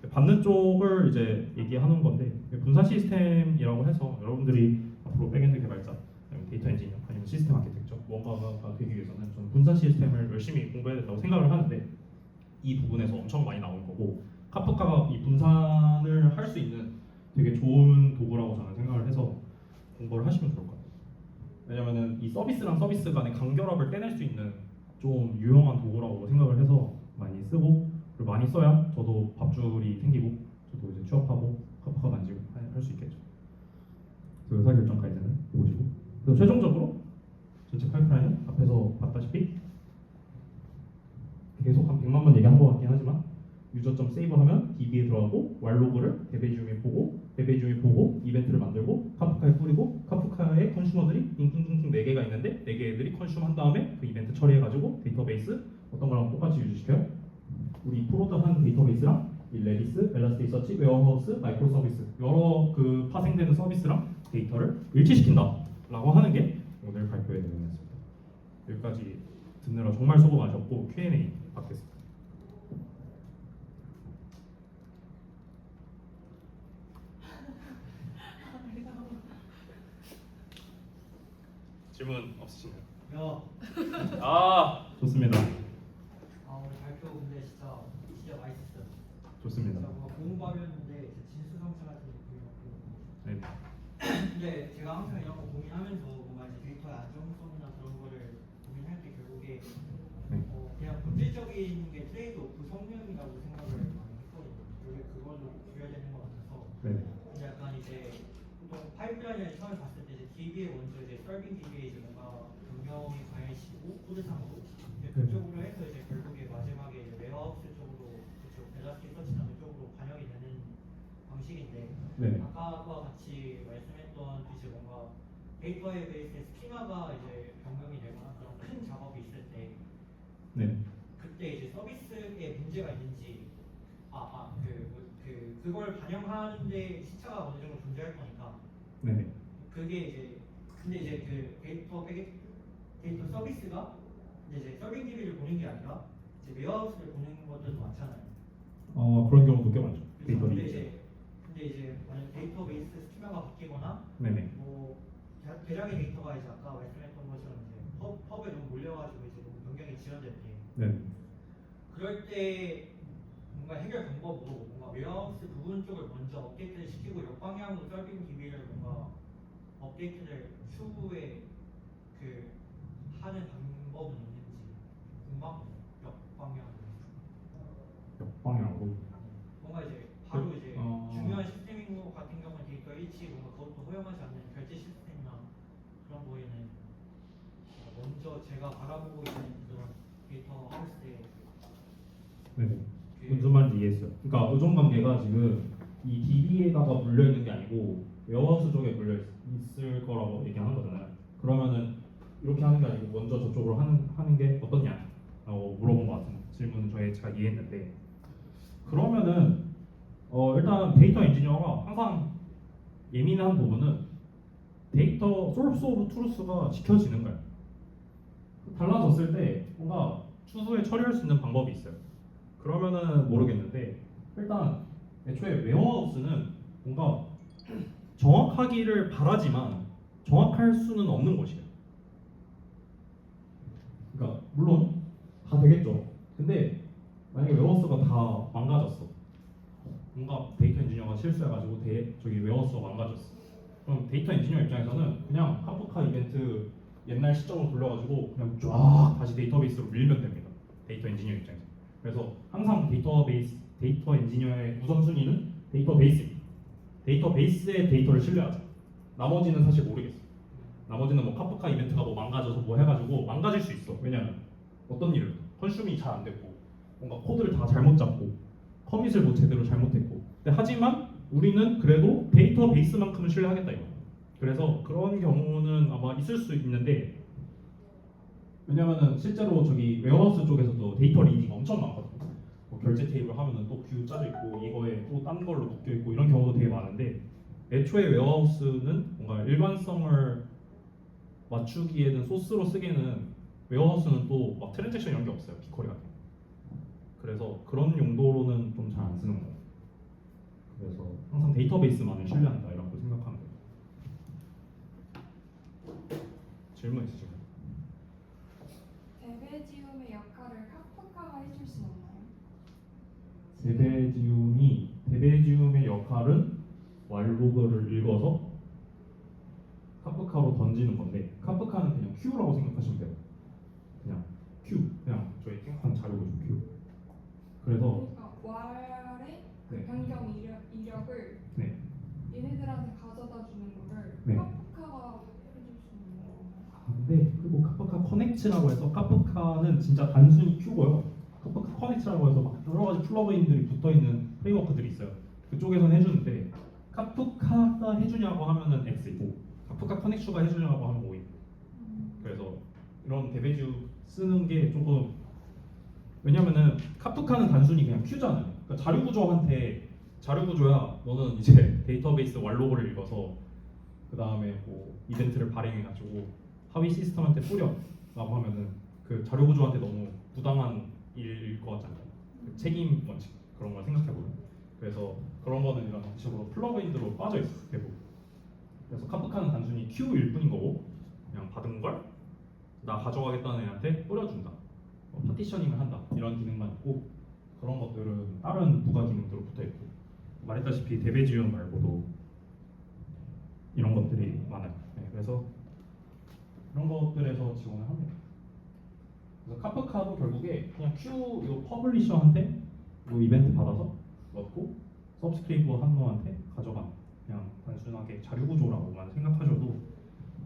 [SPEAKER 3] 받는 쪽을 이제 얘기하는 건데 분산 시스템이라고 해서 여러분들이 앞으로 백엔드 개발자, 아니면 데이터 엔지니어, 아니면 시스템 아키텍처 뭔가가 되기 위해서는 저는 분산 시스템을 열심히 공부해야 된다고 생각을 하는데 이 부분에서 엄청 많이 나올 거고 카프카가 이 분산을 할 수 있는 되게 좋은 도구라고 저는 생각을 해서 공부를 하시면 좋을 것 같아요. 왜냐면은 이 서비스랑 서비스 간의 간결합을 떼낼 수 있는 좀 유용한 도구라고 생각을 해서 많이 쓰고 그리고 많이 써야 저도 밥줄이 생기고 저도 이제 취업하고 카프카 만지고 할 수 있겠죠. 그래서 의사결정까지는 보시고 그래서 최종적으로 전체 파이프라인은 앞에서 봤다시피 계속 한 100만 번 얘기한 것 같긴 하지만 유저점 세이브하면 DB에 들어가고 왈로그를 데베지움에 보고 이벤트를 만들고 카프카에 뿌리고 카프카의 컨슈머들이 띵띵띵띵 4개가 있는데 4개들이 컨슈머한 다음에 그 이벤트 처리해가지고 데이터베이스 어떤 거랑 똑같이 유지시켜요? 우리 프로드한 데이터베이스랑 이 레디스, 엘라스티서치, 웨어하우스, 마이크로 서비스 여러 그 파생되는 서비스랑 데이터를 일치시킨다 라고 하는 게 오늘 발표의 내용이었습니다. 여기까지 듣느라 정말 수고 많으셨고 Q&A 받겠습니다. 질문 없으신가요? 좋습니다.
[SPEAKER 4] 오늘 발표 근데 진짜 맛있었어요.
[SPEAKER 3] 좋습니다.
[SPEAKER 4] 진짜 뭔가 공부하려는데 진수성찬하는 느낌이 받고.
[SPEAKER 3] 네.
[SPEAKER 4] 근데 제가 항상 이런 거 고민하면서 뭔가 이제 데이터의 안정성이나 그런 거를 고민할 때 결국에
[SPEAKER 3] 네.
[SPEAKER 4] 그냥 본질적인 게 트레이드 오프 성능이라고 생각을 많이 했거든요. 결국에 그걸로 줘야 되는 것 같아서.
[SPEAKER 3] 네.
[SPEAKER 4] 근데 약간 이제 보통 파이프라인을 처음 봤을 때 이제 DB에 먼저 이제 서빙 DB에 이제 뭔가 변경이 가해지고 코드상으로 이제 그쪽으로 해서 이제 결국에 마지막에 이제 웨어하우스 쪽으로 그쪽 벨라스틱 서치나 그쪽으로 반영이 되는 방식인데
[SPEAKER 3] 네.
[SPEAKER 4] 아까와 같이 말씀했던 이제 뭔가 데이터에 베이스의 스키마가 이제 변경이 되거나 그런 큰 작업이 있을 때
[SPEAKER 3] 네.
[SPEAKER 4] 그때 이제 서비스에 문제가 있는지 그걸 반영하는데 시차가 어느 정도 존재할 거니까
[SPEAKER 3] 네.
[SPEAKER 4] 그게 이제 근데 이제 그 데이터 서비스가 이제 서빙 DB를 보는 게 아니라 이제 웨어하우스를 보는 것들도 많잖아요.
[SPEAKER 3] 그런 경우도 꽤 많죠.
[SPEAKER 4] 그래서
[SPEAKER 3] 데이터
[SPEAKER 4] 근데
[SPEAKER 3] 베이스.
[SPEAKER 4] 이제 만약 데이터베이스 스키마가 바뀌거나
[SPEAKER 3] 네네.
[SPEAKER 4] 뭐 대량의 데이터가 이제 아까 말씀했던 것처럼 이제 펍에 너무 몰려가지고 이제 너무 변경이 지연될 때
[SPEAKER 3] 네.
[SPEAKER 4] 그럴 때 뭔가 해결 방법으로 뭔가 웨어하우스 부분 쪽을 먼저 업데이트를 시키고 역방향으로 서빙 DB를 뭔가 업데이트를 추후에 그 하는 방법은 있는지 궁금하거든요. 역방향으로.
[SPEAKER 3] 역방향으로.
[SPEAKER 4] 뭔가 이제 바로 이제
[SPEAKER 3] 어.
[SPEAKER 4] 중요한 시스템인 것 같은 경우는 데이터 일치 뭔가 그것도 허용하지 않는 결제 시스템이나 그런 거에는 먼저 제가 바라보고 있는 그런 데이터 하우스에
[SPEAKER 3] 네네.
[SPEAKER 4] 그
[SPEAKER 3] 무슨 말인지 이해했어요. 그러니까 의존 관계가 지금 이 DB에다가 물려 있는 게 아니고 웨어하우스 쪽에 물려 있을 거라고 얘기하는 거잖아요. 그러면은 이렇게 하는 게 아니고 먼저 저쪽으로 하는 게 어떻냐라고 물어본 것 같은 질문을 제가 이해했는데, 그러면은 일단 데이터 엔지니어가 항상 예민한 부분은 데이터 소스 오브 트루스가 지켜지는 거예요. 달라졌을 때 뭔가 추후에 처리할 수 있는 방법이 있어요. 그러면은 모르겠는데, 일단 애초에 웨어하우스는 뭔가 정확하기를 바라지만 정확할 수는 없는 것이에요. 그러니까 물론 다 되겠죠. 근데 만약에 웨어하우스가 다 망가졌어. 뭔가 데이터 엔지니어가 실수해가지고 저기 웨어하우스가 망가졌어. 그럼 데이터 엔지니어 입장에서는 그냥 카프카 이벤트 옛날 시점으로 돌려가지고 그냥 쫙 다시 데이터베이스로 밀면 됩니다. 데이터 엔지니어 입장에서. 그래서 항상 데이터 엔지니어의 우선순위는 데이터베이스입니다. 데이터베이스의 데이터를 신뢰하자. 나머지는 사실 모르겠어. 나머지는 뭐 카프카 이벤트가 뭐 망가져서 뭐 해가지고 망가질 수 있어. 왜냐면 어떤 일을 컨슘이 잘 안 됐고 뭔가 코드를 다 잘못 잡고 커밋을 뭐 제대로 잘못했고. 근데 하지만 우리는 그래도 데이터베이스만큼은 신뢰하겠다 이거. 그래서 그런 경우는 아마 있을 수 있는데, 왜냐면은 실제로 저기 웨어하우스 쪽에서도 데이터 리딩 엄청 많거든요. 뭐 결제 테이블 하면은 또 뷰 짜져 있고 이거에 또 딴 걸로 묶여 있고 이런 경우도 되게 많은데, 애초에 웨어하우스는 뭔가 일관성을 맞추기에는 소스로 쓰기에는 웨어하우스는 또 막 트랜잭션 이런 게 없어요. 비커리 같은 거. 그래서 그런 용도로는 좀 잘 안 쓰는 거예요. 그래서 항상 데이터베이스만을 신뢰한다 이라고 생각하면 돼요. 질문 있으신가요?
[SPEAKER 2] 데베지움의 역할을 카프카가 해줄 수 없나요?
[SPEAKER 3] 데베지움의 역할은 왈로그를 읽어서 카프카로 던지는 건데, 카프카는 그냥 Q라고 생각하시면 돼요. 그냥 Q, 그냥 저희 생각하는 자료고죠. Q. 그래서
[SPEAKER 2] 그러니까 왈의
[SPEAKER 3] 네.
[SPEAKER 2] 변경 이력을
[SPEAKER 3] 네.
[SPEAKER 2] 얘네들한테 가져다 주는 거를
[SPEAKER 3] 네.
[SPEAKER 2] 카프카가 해줄 수 있는 거예요.
[SPEAKER 3] 근데 그리고 카프카 커넥트라고 해서, 카프카는 진짜 단순히 Q고요. 카프카 커넥트라고 해서 막 여러 가지 플러그인들이 붙어 있는 프레임워크들이 있어요. 그쪽에서는 해주는데, 카프카가 해주냐고 하면은 X이고 카프카 커넥트가 해주냐고 하면 O이고. 그래서 이런 데베지움 쓰는 게 조금, 왜냐면은 카프카는 단순히 그냥 Q잖아요. 그러니까 자료 구조야. 너는 이제 데이터베이스 왈로그를 읽어서 그 다음에 뭐 이벤트를 발행해가지고 하위 시스템한테 뿌려라고 하면은 그 자료 구조한테 너무 부당한 일일 것 같잖아요. 그 책임 원칙 그런 걸 생각해보면. 그래서 그런 거는 이런 식으로 플러그인들로 빠져 있어 대부분. 그래서 카프카는 단순히 Q일 뿐인 거고, 그냥 받은 걸 나 가져가겠다는 애한테 뿌려준다. 파티셔닝을 한다. 이런 기능만 있고, 그런 것들은 다른 부가 기능들로 붙어 있고, 말했다시피 데베지움 말고도 이런 것들이 많아요. 네, 그래서 이런 것들에서 지원을 합니다. 그래서 카프카도 결국에 그냥 Q 이 퍼블리셔한테 이 이벤트 받아서 넣고 서브스크리브 한 놈한테 가져가는, 그냥 단순하게 자료 구조라고만 생각하셔도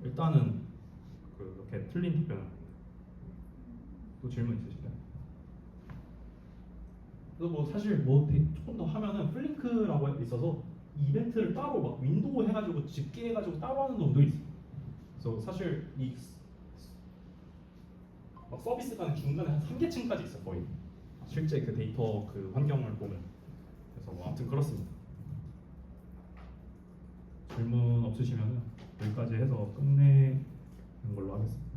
[SPEAKER 3] 일단은 그렇게 틀린 답변은 아닙니다. 또 질문 있으실까요? 그래서 뭐 사실 뭐 조금 더 하면은 플링크라고 있어서 이벤트를 따로 막 윈도우 해가지고 집계해가지고 따로 하는 놈도 있어요. 그래서 사실 이 막 서비스 간의 중간에 한 3계층까지 있어 거의. 실제 그 데이터 그 환경을 보면. 그래서 뭐 아무튼 그렇습니다. 질문 없으시면은 여기까지 해서 끝내는 걸로 하겠습니다.